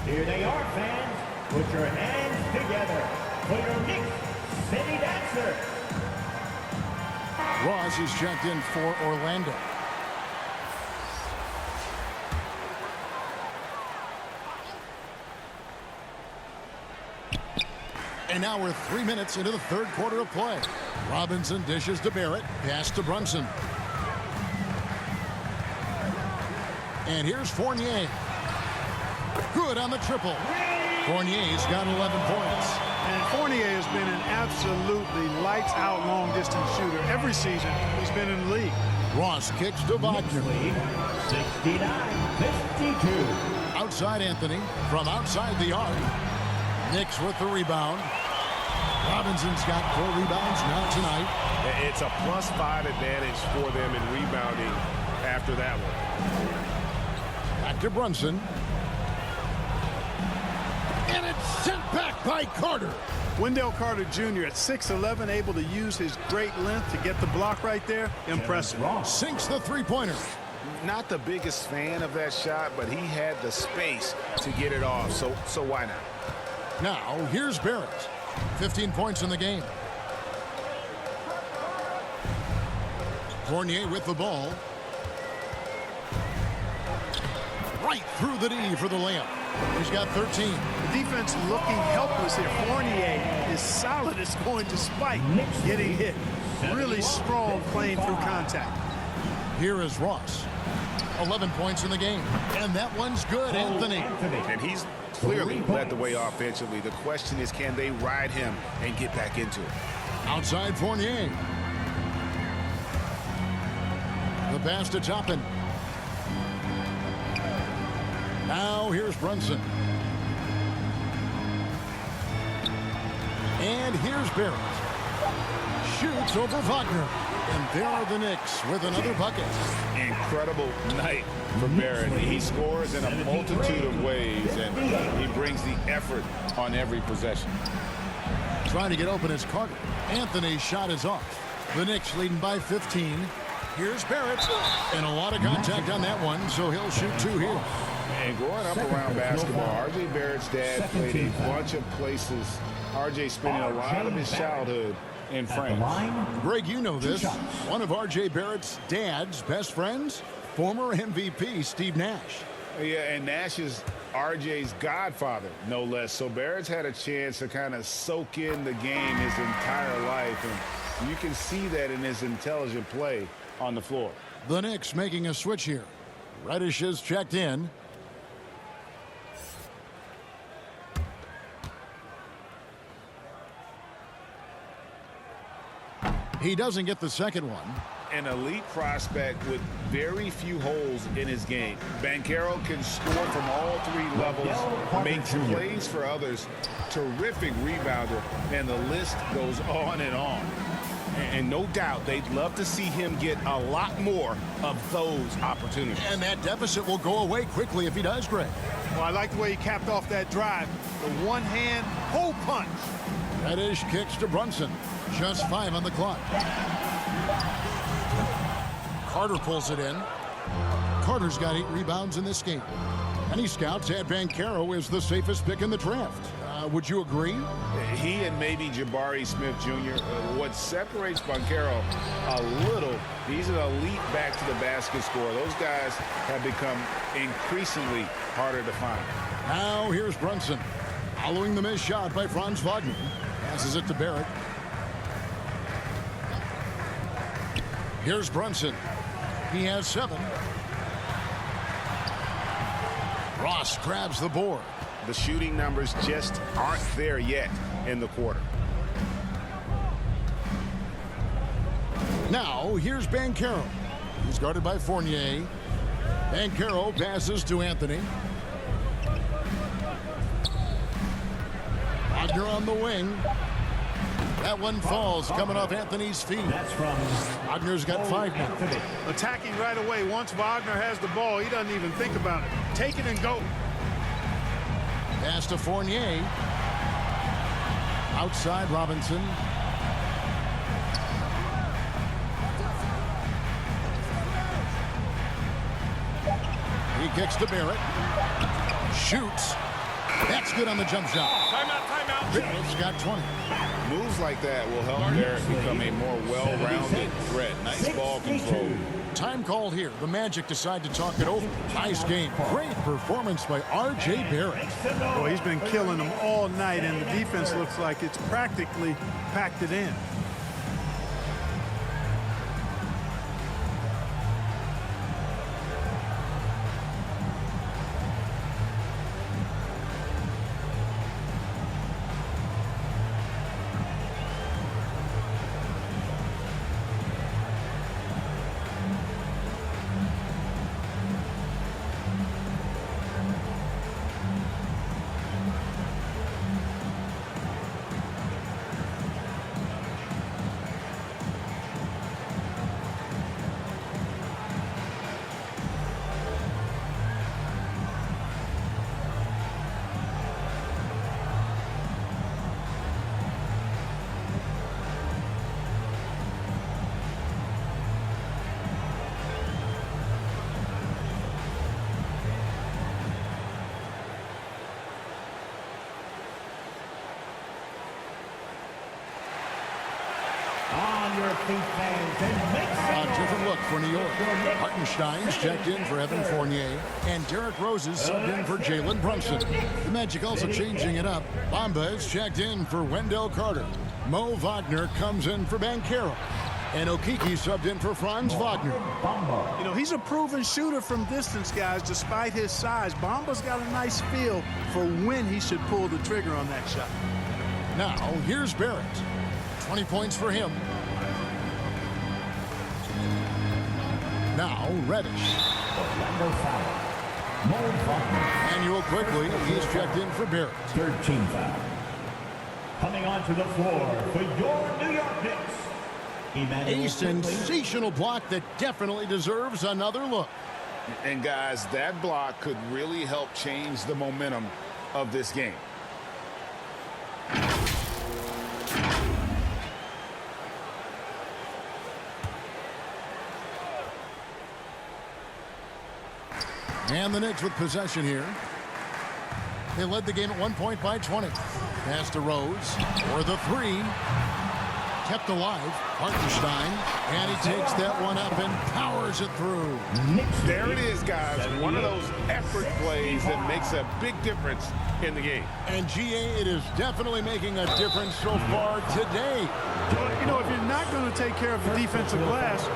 Here they are, fans. Put your hands together for your Knicks City Dancer. Ross is checked in for Orlando. And now we're 3 minutes into the 3rd quarter of play. Robinson dishes to Barrett. Pass to Brunson. And here's Fournier. Good on the triple. Fournier's got 11 points. And Fournier has been an absolutely lights-out long-distance shooter every season he's been in the league. Ross kicks to Wagner. 69-52. Outside Anthony from outside the arc. Knicks with the rebound. Robinson's got 4 rebounds now tonight. It's a +5 advantage for them in rebounding after that one. Back to Brunson. And it's sent back by Carter. Wendell Carter Jr. at 6'11", able to use his great length to get the block right there. Impressive. Sinks the three-pointer. Not the biggest fan of that shot, but he had the space to get it off, so why not? Now, here's Barrett. 15 points in the game. Fournier with the ball. Right through the D for the layup. He's got 13. The defense looking helpless here. Fournier is solid as going despite getting hit. Really strong playing through contact. Here is Ross. 11 points in the game. And that one's good, Anthony. And he's clearly led the way offensively. The question is, can they ride him and get back into it? Outside Fournier. The pass to Toppin. Now here's Brunson. And here's Barrett. Shoots over Wagner. And there are the Knicks with another bucket. Incredible night for Barrett. He scores in a multitude of ways, and he brings the effort on every possession. Trying to get open is Carter. Anthony's shot is off. The Knicks leading by 15. Here's Barrett. And a lot of contact on that one, so he'll shoot 2 here. And growing up around basketball, R.J. Barrett's dad played a bunch of places. R.J. spending a lot of his childhood in France. Greg, you know this. One of R.J. Barrett's dad's best friends, former MVP Steve Nash. Yeah, and Nash is R.J.'s godfather, no less. So Barrett's had a chance to kind of soak in the game his entire life, and you can see that in his intelligent play on the floor. The Knicks making a switch here. Reddish is checked in. He doesn't get the second one. An elite prospect with very few holes in his game. Banchero can score from all 3 levels, makes plays for others, terrific rebounder, and the list goes on and on. And no doubt they'd love to see him get a lot more of those opportunities. And that deficit will go away quickly if he does, Greg. Well, I like the way he capped off that drive. The one-hand hole punch. Reddish kicks to Brunson. Just 5 on the clock. Carter pulls it in. Carter's got 8 rebounds in this game. Many scouts had Banchero as the safest pick in the draft. Would you agree? He and maybe Jabari Smith Jr. What separates Banchero a little, he's an elite back-to-the-basket scorer. Those guys have become increasingly harder to find. Now here's Brunson. Following the missed shot by Franz Wagner. Passes it to Barrett. Here's Brunson. He has 7. Ross grabs the board. The shooting numbers just aren't there yet in the quarter. Now here's Banchero. He's guarded by Fournier. Banchero passes to Anthony. Wagner on the wing. That one falls, coming off Anthony's feet. Wagner's got 5 now. Attacking right away. Once Wagner has the ball, he doesn't even think about it. Take it and go. Pass to Fournier. Outside Robinson. He kicks to Barrett. Shoots. That's good on the jump shot. Timeout. Barrett's got 20. Moves like that will help Barrett become a more well-rounded threat. Nice ball control. Time called here. The Magic decide to talk it over. Nice game. Great performance by R.J. Barrett. Well, he's been killing them all night, and the defense looks like it's practically packed it in. your feet, fans, and make some A different look for New York. Your Knicks Hartenstein's checked in for Evan Fournier, and Derrick Rose is subbed in for Jalen Brunson. The Magic also changing it up. Bamba is checked in for Wendell Carter. Mo Wagner comes in for Banchero. And Okeke subbed in for Franz Wagner. You know, he's a proven shooter from distance, guys, despite his size. Bamba's got a nice feel for when he should pull the trigger on that shot. Now, here's Barrett. 20 points for him. Now, Reddish. Orlando foul. Mo Wagner. Manuel quickly, he's checked in for Barrett. 13 foul. Coming onto the floor for your New York Knicks. A sensational block that definitely deserves another look. And guys, that block could really help change the momentum of this game. And the Knicks with possession here. They led the game at 1 point by 20. Pass to Rose for the three. Kept alive. Hartenstein. And he takes that one up and powers it through. There it is, guys. One of those effort plays that makes a big difference in the game. And GA, it is definitely making a difference so far today. Well, you know, if you're not going to take care of the defensive glass,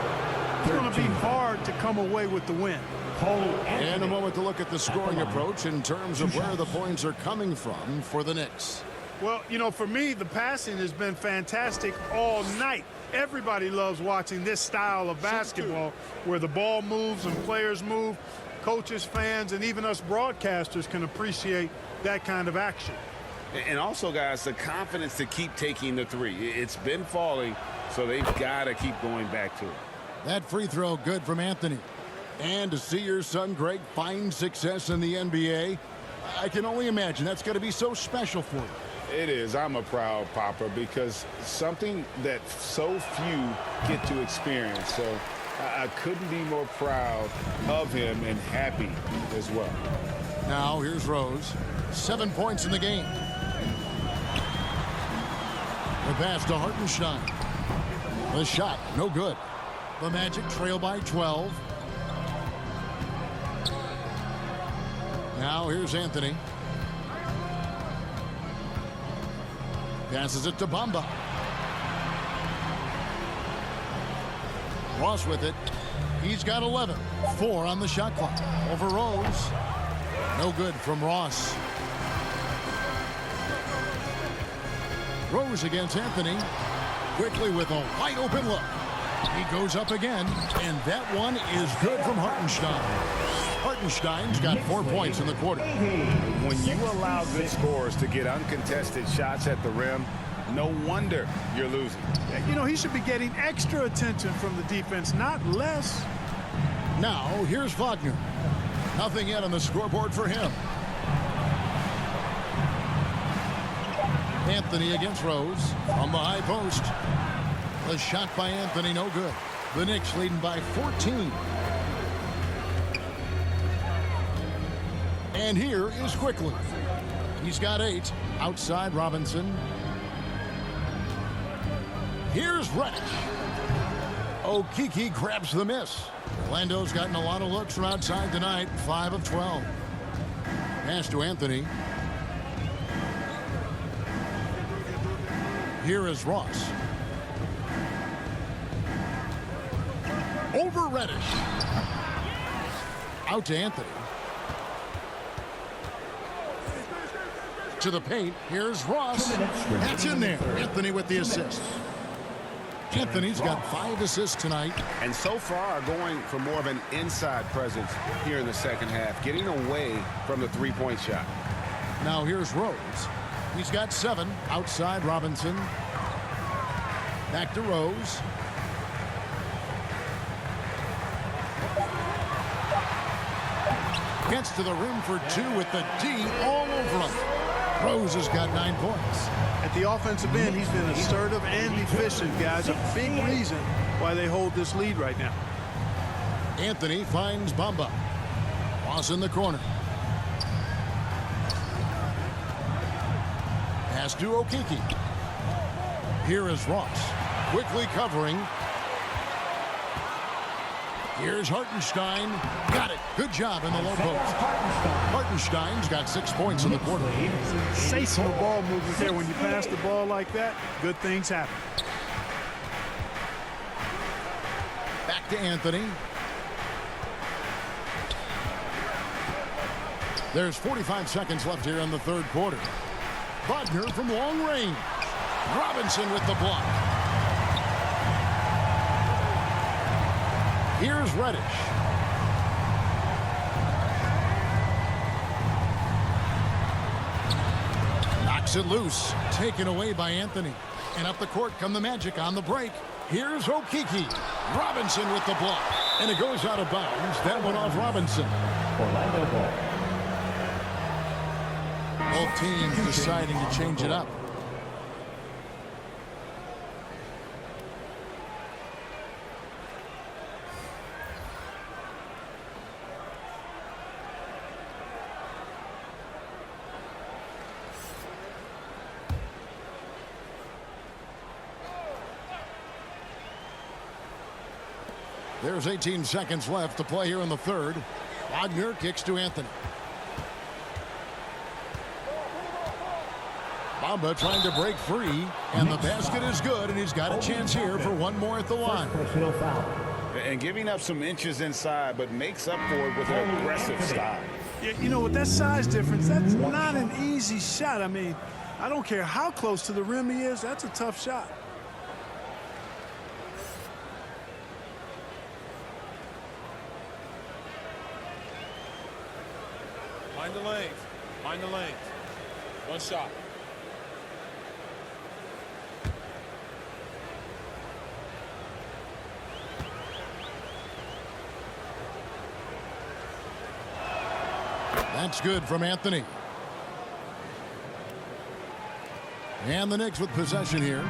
it's going to be hard to come away with the win. And a moment to look at the scoring approach in terms of where the points are coming from for the Knicks. Well, you know, for me, the passing has been fantastic all night. Everybody loves watching this style of basketball where the ball moves and players move. Coaches, fans, and even us broadcasters can appreciate that kind of action. And also, guys, the confidence to keep taking the three. It's been falling, so they've got to keep going back to it. That free throw good from Anthony. And to see your son, Greg, find success in the NBA, I can only imagine that's going to be so special for you. It is. I'm a proud papa because something that so few get to experience. So I couldn't be more proud of him and happy as well. Now here's Rose. 7 points in the game. The pass to Hartenstein. The shot, no good. The Magic trail by 12. Now here's Anthony. Passes it to Bamba. Ross with it. He's got 11. 4 on the shot clock. Over Rose. No good from Ross. Rose against Anthony. Quickly with a wide open look. He goes up again, and that one is good from Hartenstein. Hartenstein's got 4 points in the quarter. When you allow good scorers to get uncontested shots at the rim, no wonder you're losing. You know, he should be getting extra attention from the defense, not less. Now, here's Wagner. Nothing yet on the scoreboard for him. Anthony against Rose from the high post. The shot by Anthony, no good. The Knicks leading by 14. And here is Quickly. He's got 8. Outside Robinson. Here's Reddish. Okeke grabs the miss. Orlando's gotten a lot of looks from outside tonight. 5 of 12. Pass to Anthony. Here is Ross. Over Reddish. Out to Anthony. To the paint. Here's Ross. That's in there. Anthony with the assist. Anthony's got 5 assists tonight. And so far going for more of an inside presence here in the second half, getting away from the three-point shot. Now here's Rose. He's got 7. Outside Robinson. Back to Rose. Gets to the rim for 2 with the D all over him. Rose has got 9 points. At the offensive end, he's been assertive and efficient, guys. A big reason why they hold this lead right now. Anthony finds Bamba. Ross in the corner. Pass to Okeke. Here is Ross. quickly covering. Here's Hartenstein. Got it. Good job in the low post. Hartenstein's got 6 points in the quarter. Sensational ball movement there. When you pass the ball like that, good things happen. Back to Anthony. There's 45 seconds left here in the third quarter. Wagner from long range. Robinson with the block. Here's Reddish. Knocks it loose. Taken away by Anthony. And up the court come the Magic on the break. Here's Okeke. Robinson with the block. And it goes out of bounds. That one off Robinson. Orlando ball. Both teams deciding to change it up. There's 18 seconds left to play here in the third. Wagner kicks to Anthony. Bamba trying to break free, and the basket is good, and he's got a chance here for one more at the line. Personal foul. And giving up some inches inside, but makes up for it with an aggressive style. Yeah, you know, with that size difference, that's not an easy shot. I mean, I don't care how close to the rim he is, that's a tough shot. Mind the lanes. Mind the lanes. One shot. That's good from Anthony. And the Knicks with possession here.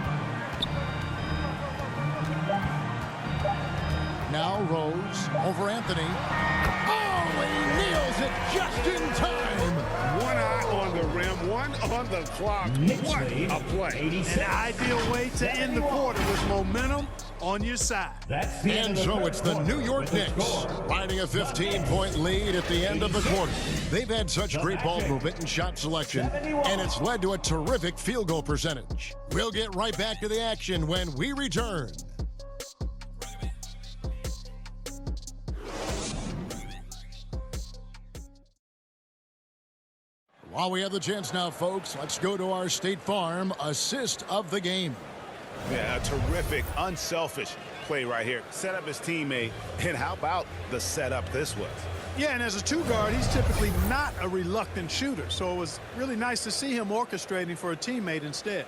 Now Rose over Anthony. Oh, he nails it just in time. One eye on the rim, one on the clock. What a play. An ideal way to end the quarter with momentum on your side. That's the end And of the so third it's the quarter New York with a Knicks score. riding a 15-point lead at the end of the quarter. They've had such great ball movement and shot selection, and it's led to a terrific field goal percentage. We'll get right back to the action when we return. While we have the chance now, folks, let's go to our State Farm assist of the game. Yeah, a terrific, unselfish play right here. Set up his teammate, and how about the setup this was? Yeah, and as a two guard, he's typically not a reluctant shooter, so it was really nice to see him orchestrating for a teammate instead.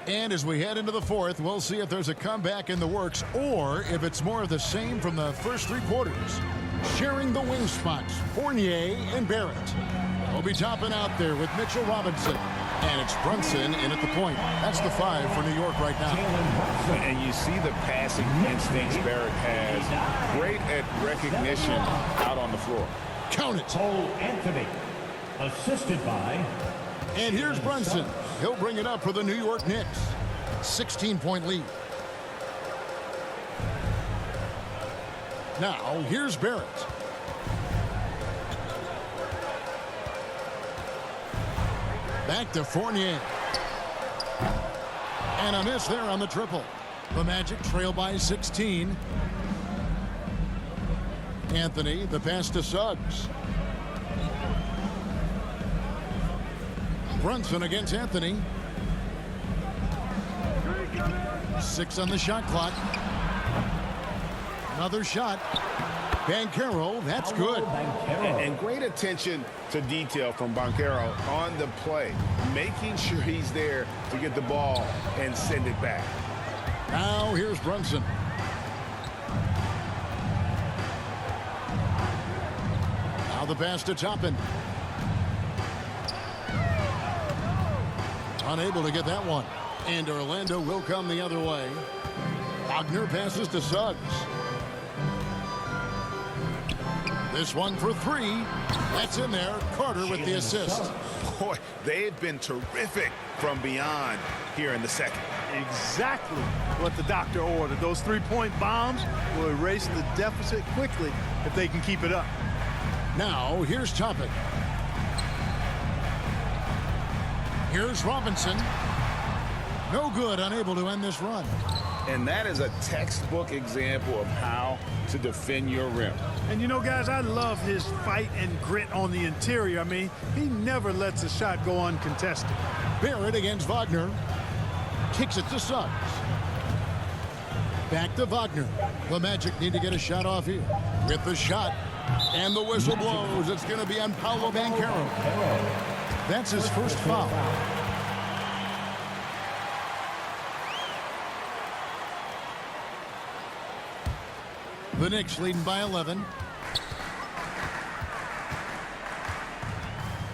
And as we head into the fourth, we'll see if there's a comeback in the works or if it's more of the same from the first three quarters. Sharing the wing spots, Fournier and Barrett. They'll be topping out there with Mitchell Robinson. And it's Brunson in at the point. That's the 5 for New York right now. And you see the passing instincts Barrett has. Great at recognition out on the floor. Count it. Cole Anthony, assisted by. And here's Brunson. He'll bring it up for the New York Knicks. 16-point lead. Now, here's Barrett. Back to Fournier. And a miss there on the triple. The Magic trail by 16. Anthony, the pass to Suggs. Brunson against Anthony. 6 on the shot clock. Another shot. Banchero, that's good. And great attention to detail from Banchero on the play, making sure he's there to get the ball and send it back. Now here's Brunson. Now the pass to Toppin. Unable to get that one. And Orlando will come the other way. Wagner passes to Suggs. This one for three. That's in there. Carter with the assist. Boy, they've been terrific from beyond here in the second. Exactly what the doctor ordered. Those three-point bombs will erase the deficit quickly if they can keep it up. Now, here's Topic. Here's Robinson. No good, unable to end this run. And that is a textbook example of how to defend your rim. And you know, guys, I love his fight and grit on the interior. I mean, he never lets a shot go uncontested. Barrett against Wagner. Kicks it to Suggs. Back to Wagner. The Magic need to get a shot off here. With the shot. And the whistle blows. It's going to be on Paolo Banchero. That's his first foul. The Knicks leading by 11.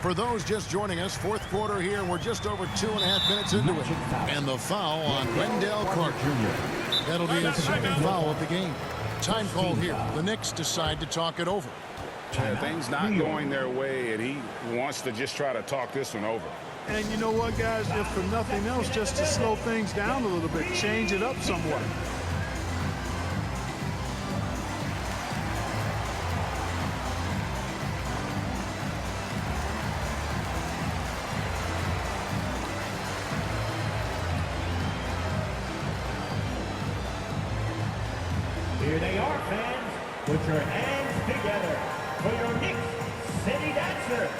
For those just joining us, fourth quarter here. We're just over 2.5 minutes into it. And the foul on Wendell Carter. That'll be his second foul of the game. Time call here. The Knicks decide to talk it over. Yeah, things not going their way, and he wants to just try to talk this one over. And you know what, guys? If for nothing else, just to slow things down a little bit, change it up somewhat. Here they are, fans. Put your hands together for your Knicks City Dancer.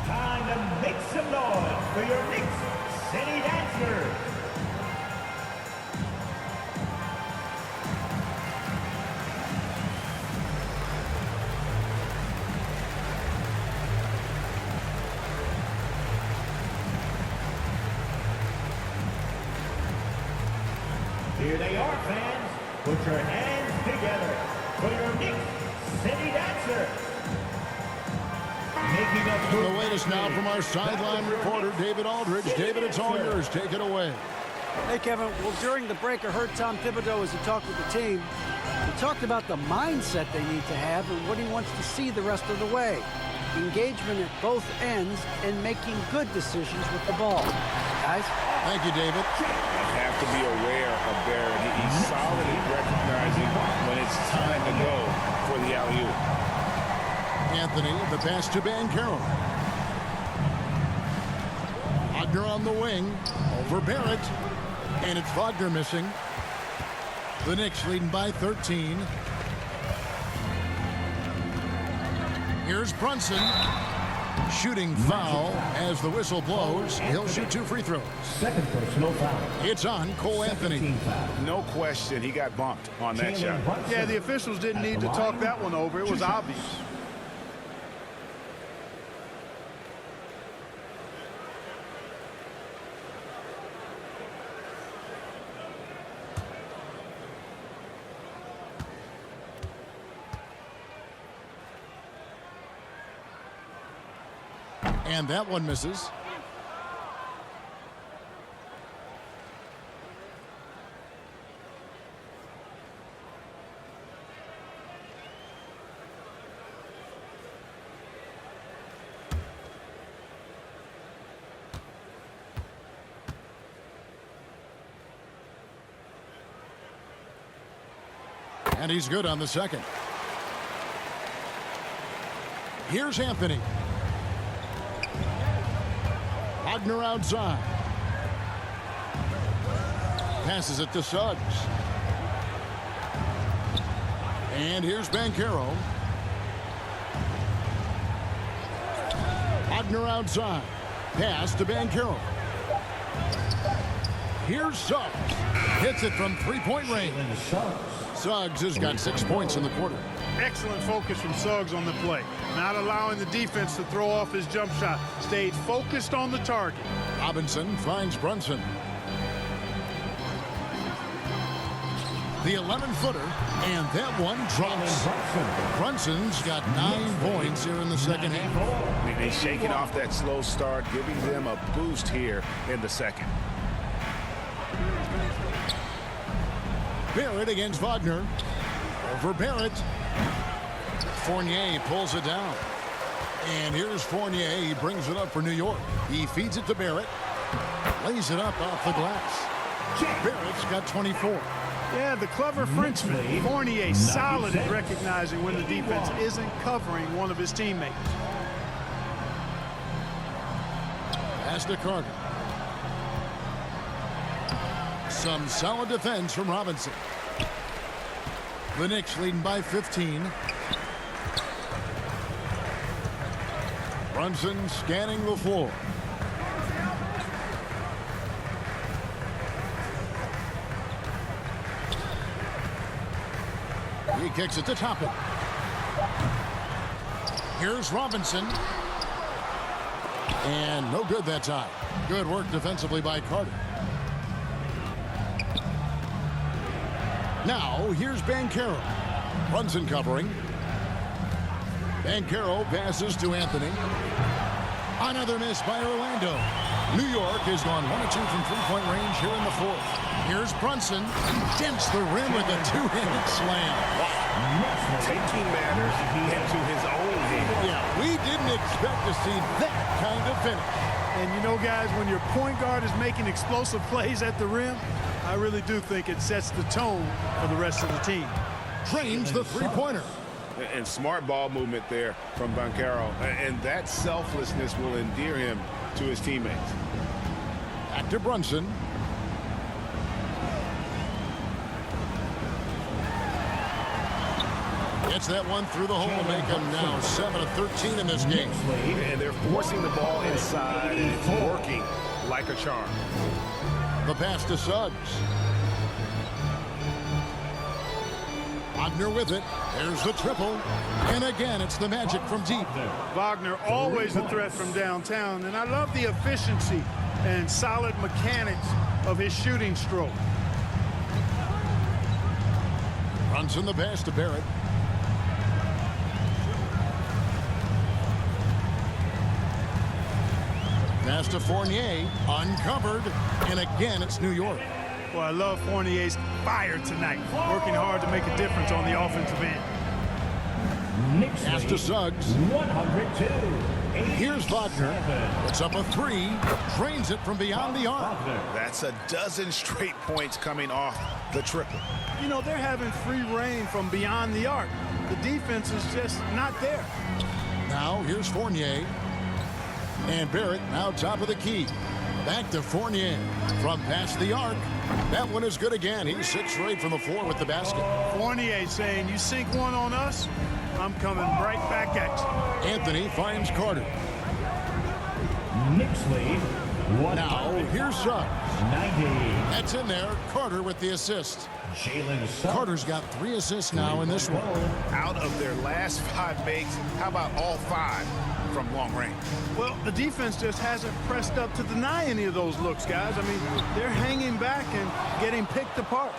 Time to make some noise for your Knicks City Dancer. Here they are, fans. Put your hands together for your Knicks City Dancer. Making up for The latest now from our sideline reporter, David Aldridge. David, it's all yours. Take it away. Hey, Kevin. Well, during the break, I heard Tom Thibodeau as he talked with the team. He talked about the mindset they need to have and what he wants to see the rest of the way. Engagement at both ends and making good decisions with the ball. Guys? Thank you, David. Have to be aware of Barrett. He's solidly recognizing when it's time to go for the alley-oop. Anthony, the pass to Banchero. Wagner on the wing. Over Barrett. And it's Wagner missing. The Knicks leading by 13. Here's Brunson. Shooting foul as the whistle blows. He'll shoot 2 free throws. second personal foul. It's on Cole Anthony. No question, he got bumped on that shot. Yeah, the officials didn't need to talk that one over. It was obvious. And that one misses. And he's good on the second. Here's Anthony. Wagner outside. Passes it to Suggs. And here's Banchero. Wagner outside. Pass to Banchero. Here's Suggs. Hits it from three-point range. Suggs has got 6 points in the quarter. Excellent focus from Suggs on the play. Not allowing the defense to throw off his jump shot. Stayed focused on the target. Robinson finds Brunson. The 11-footer, and that one drops. Brunson's got 9 points here in the second half. I mean, he's shaking off that slow start, giving them a boost here in the second. Barrett against Wagner. Over Barrett. Fournier pulls it down. And here's Fournier. He brings it up for New York. He feeds it to Barrett. Lays it up off the glass. Barrett's got 24. Yeah, the clever Frenchman. Fournier solid at recognizing when the defense isn't covering one of his teammates. Pass to Carter. Some solid defense from Robinson. The Knicks leading by 15. Brunson scanning the floor. He kicks it to Toppin. Here's Robinson. And no good that time. Good work defensively by Carter. Now, here's Banchero. Brunson covering. Banchero passes to Anthony. Another miss by Orlando. New York has gone 1 of 2 from three-point range here in the fourth. Here's Brunson. Dents the rim with a two-handed slam. Taking matters into his own hand. Yeah, we didn't expect to see that kind of finish. And you know, guys, when your point guard is making explosive plays at the rim, I really do think it sets the tone for the rest of the team. Drains the three-pointer. And smart ball movement there from Banchero. And that selflessness will endear him to his teammates. Back to Brunson. Gets that one through the hole, make them now 7 of 13 in this game. And they're forcing the ball inside, and it's working like a charm. The pass to Suggs. Wagner with it. There's the triple. And again, it's the Magic from deep. Wagner always a threat from downtown, and I love the efficiency and solid mechanics of his shooting stroke. Brunson the pass to Barrett. Pass to Fournier, uncovered, and again it's New York. Well, I love Fournier's fire tonight, working hard to make a difference on the offensive end. Pass to Suggs. 102. Here's Wagner. Puts up a three, drains it from beyond the arc. That's a dozen straight points coming off the triple. You know, they're having free reign from beyond the arc. The defense is just not there. Now here's Fournier. And Barrett now top of the key. Back to Fournier from past the arc. That one is good again. He's 6 for 8 from the floor with the basket. Fournier saying, you sink one on us, I'm coming right back at you. Anthony finds Carter. Knicks lead. Now here's Suggs. 90. That's in there. Carter with the assist. Jalen Suggs. Carter's got 3 assists now in this one. Out of their last 5 makes, how about all 5 from long range? Well, the defense just hasn't pressed up to deny any of those looks, guys. I mean, they're hanging back and getting picked apart.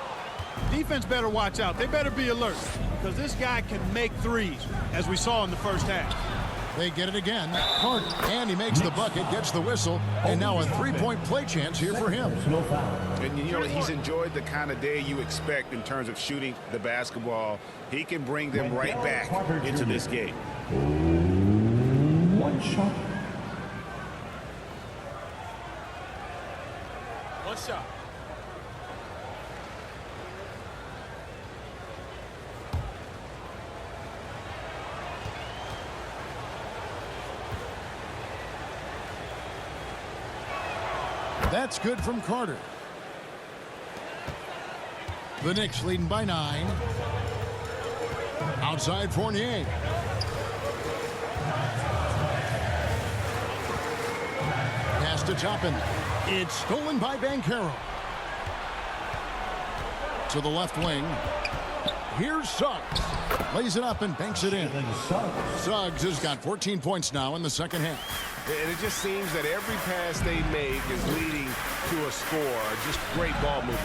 Defense better watch out. They better be alert because this guy can make threes, as we saw in the first half. They get it again. Carter. And he makes the bucket, gets the whistle, and now a 3-point play chance here for him. And you know, he's enjoyed the kind of day you expect in terms of shooting the basketball. He can bring them right back into this game. One shot. One shot. That's good from Carter. The Knicks leading by 9. Outside Fournier. Pass to Toppin. It's stolen by Banchero. To the left wing. Here's Suggs. Lays it up and banks it in. Suggs has got 14 points now in the second half. And it just seems that every pass they make is leading to a score. Just great ball movement.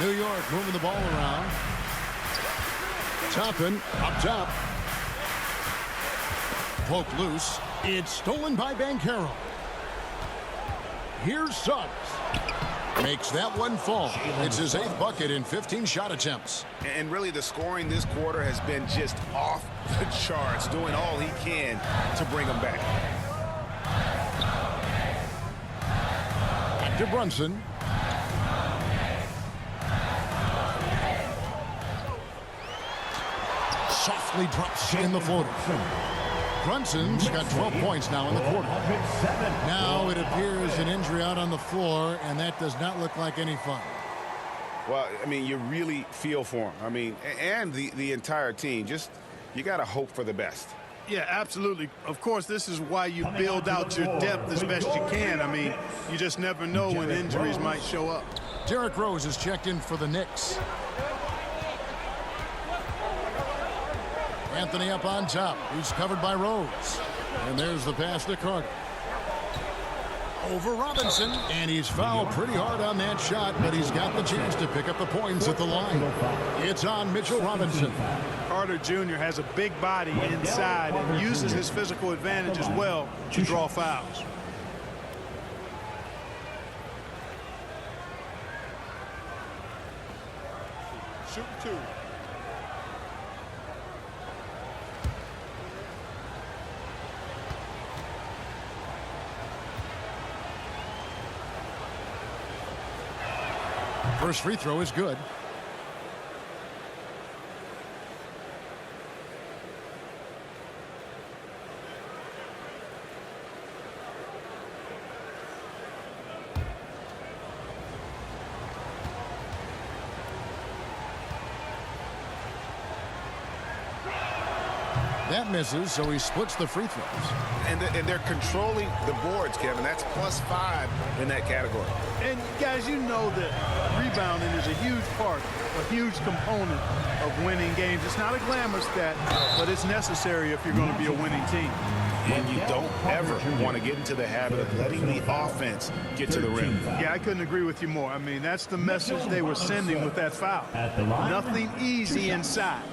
New York moving the ball around. Toppin up top. Poke loose. It's stolen by Banchero. Here's Suggs. Makes that one fall. It's his 8th bucket in 15 shot attempts. And really the scoring this quarter has been just off the charts, doing all he can to bring them back. Back to Brunson. Softly drops in the floater. Brunson's got 12 points now in the quarter. Now it appears an injury out on the floor, and that does not look like any fun. Well, I mean, you really feel for him. I mean, and the entire team. Just, you got to hope for the best. Yeah, absolutely. Of course, this is why you build out your depth as best you can. I mean, you just never know when injuries might show up. Derrick Rose is checked in for the Knicks. Anthony up on top. He's covered by Rose. And there's the pass to Carter. Over Robinson. And he's fouled pretty hard on that shot, but he's got the chance to pick up the points at the line. It's on Mitchell Robinson. Carter Jr. has a big body inside and uses his physical advantage as well to draw fouls. Shoot 2. First free throw is good. That misses, so he splits the free throws. And they're controlling the boards, Kevin. That's +5 in that category. And guys, you know that rebounding is a huge part, a huge component of winning games. It's not a glamour stat, but it's necessary if you're going to be a winning team. And you don't ever want to get into the habit of letting the offense get to the rim. Yeah, I couldn't agree with you more. I mean, that's the message they were sending with that foul. Nothing easy inside.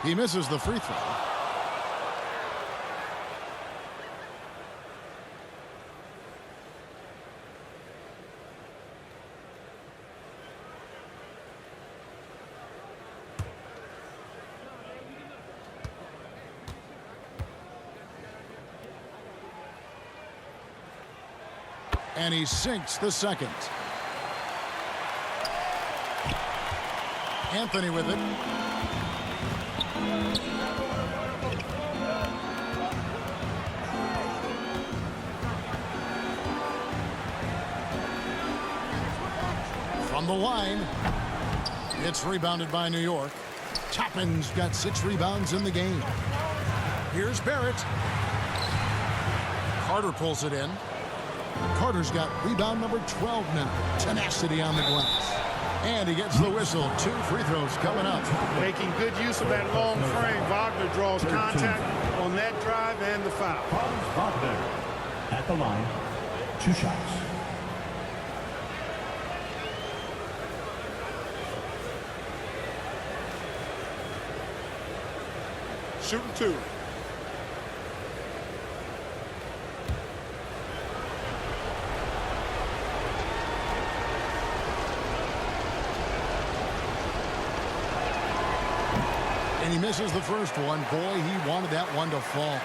He misses the free throw. And he sinks the second. Anthony with it. From the line, it's rebounded by New York. Toppin's got 6 rebounds in the game. Here's Barrett. Carter pulls it in. Carter's got rebound number 12 now. Tenacity on the glass. And he gets the whistle. 2 free throws coming up. Making good use of that long frame. Wagner draws contact on that drive and the foul. Wagner at the line. 2 shots. Shooting 2. And he misses the first one. Boy, he wanted that one to fall.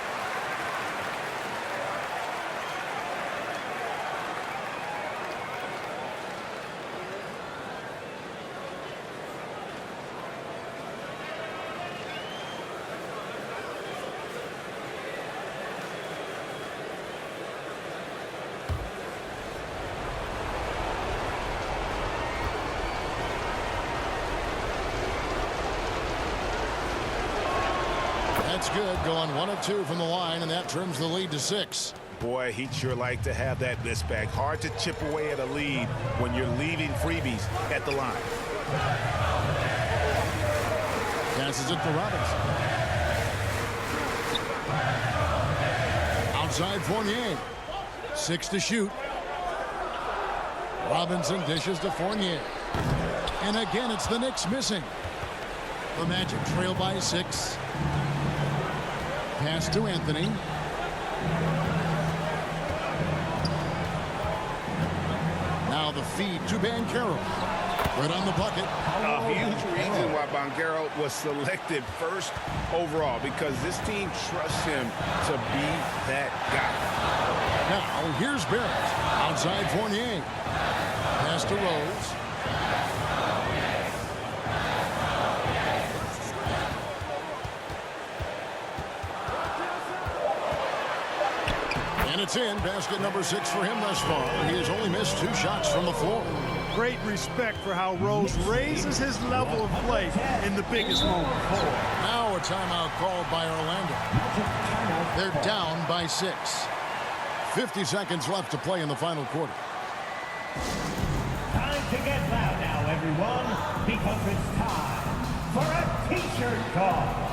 That's good, going 1 of 2 from the line, and that trims the lead to 6. Boy, he'd sure like to have that miss back. Hard to chip away at a lead when you're leaving freebies at the line. Passes it to Robinson. Outside Fournier. 6 to shoot. Robinson dishes to Fournier. And again, it's the Knicks missing. The Magic trail by 6. Pass to Anthony. Now the feed to Banchero. Right on the bucket. A huge reason why Banchero was selected first overall, because this team trusts him to be that guy. Now here's Barrett. Outside Fournier. Pass to Rose. And it's in. Basket number 6 for him thus far. He has only missed 2 shots from the floor. Great respect for how Rose raises his level of play in the biggest moment. Now a timeout called by Orlando. They're down by 6. 50 seconds left to play in the final quarter. Time to get loud now, everyone, because it's time for a t-shirt call.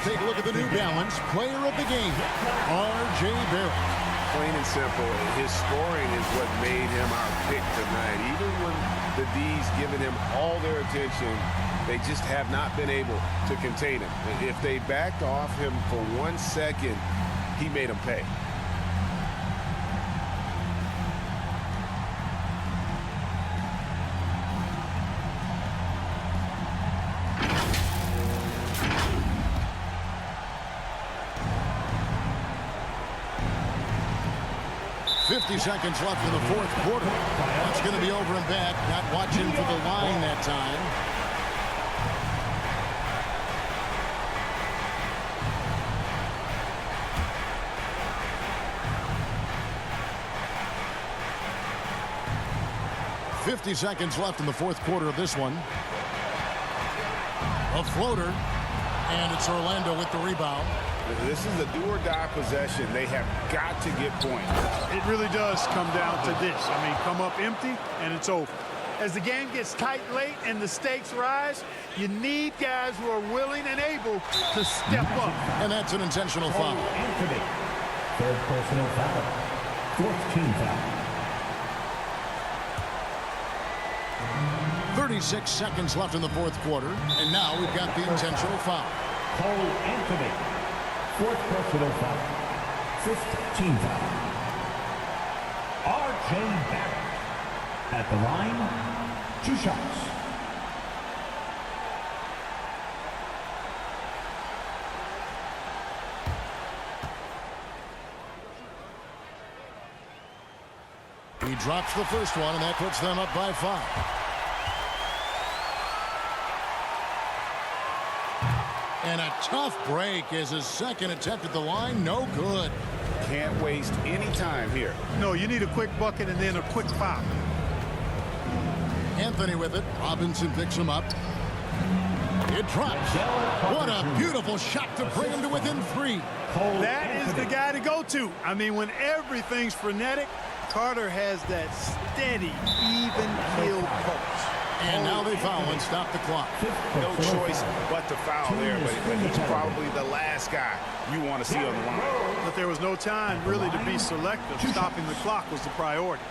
Take a look at the New Balance player of the game, R.J. Barrett. Plain and simple, his scoring is what made him our pick tonight. Even when the D's giving him all their attention, they just have not been able to contain him. If they backed off him for 1 second, he made them pay. Seconds left in the 4th quarter. That's going to be over and back. Not watching for the line that time. .50 seconds left in the 4th quarter of this one. A floater. And it's Orlando with the rebound. This is a do-or-die possession. They have got to get points. It really does come down to this. I mean, come up empty, and it's over. As the game gets tight late and the stakes rise, you need guys who are willing and able to step up. And that's an intentional foul. Anthony, 3rd personal foul, 4th team foul. 36 seconds left in the 4th quarter, and now we've got the intentional foul. Cole Anthony, 4th personal foul, 5th team foul. R.J. Barrett at the line, 2 shots. He drops the first one, and that puts them up by 5. And a tough break as his second attempt at the line, no good. Can't waste any time here. No, you need a quick bucket and then a quick foul. Anthony with it. Robinson picks him up. It drops. What a beautiful shot to bring him to within 3. That is the guy to go to. I mean, when everything's frenetic, Carter has that steady, even-keeled pulse. And now they foul and stop the clock. No choice but to foul there, but he's probably the last guy you want to see on the line. But there was no time really to be selective. Stopping the clock was the priority.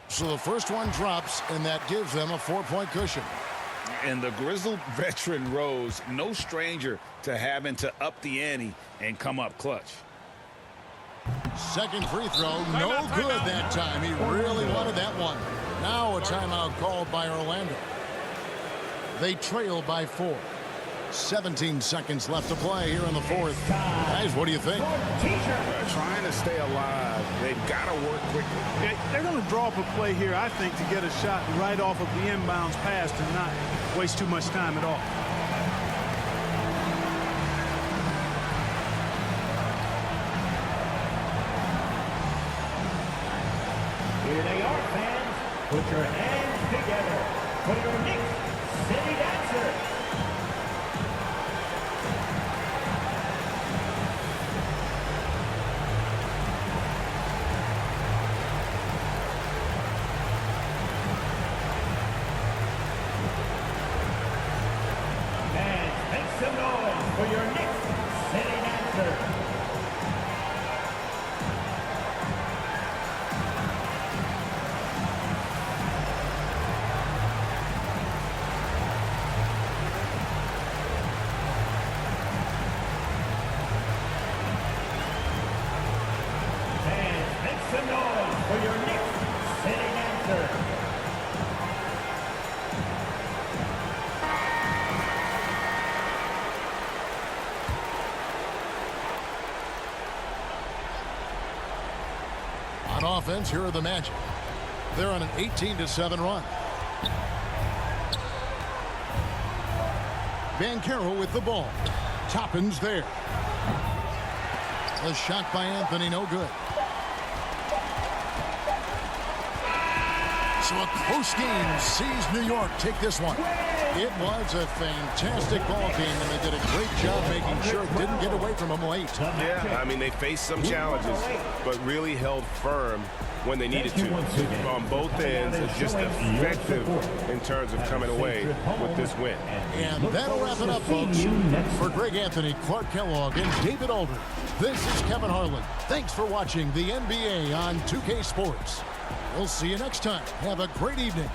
So the first one drops, and that gives them a 4-point cushion. And the grizzled veteran Rose, no stranger to having to up the ante and come up clutch. Second free throw, no good that time. He really wanted that one. Now a timeout called by Orlando. They trail by 4. 17 seconds left to play here in the fourth. Guys, what do you think? Trying to stay alive. They've got to work quickly. They're going to draw up a play here, I think, to get a shot right off of the inbounds pass and not waste too much time at all. Here they are, fans. Put your hands together for your Knicks City Dancer. Fans, make some noise for your Knicks City Dancer. Fans, make some noise for your Knicks City Dancer. On offense, here are the Magic. They're on an 18-7 run. Banchero with the ball. Toppin's there. A shot by Anthony, no good. So a close game sees New York take this one. It was a fantastic ball game, and they did a great job making sure it didn't get away from them late. Yeah, I mean, they faced some challenges, but really held firm when they needed to. On both ends, and just effective in terms of coming away with this win. And that'll wrap it up, folks. For Greg Anthony, Clark Kellogg, and David Alder, this is Kevin Harlan. Thanks for watching the NBA on 2K Sports. We'll see you next time. Have a great evening.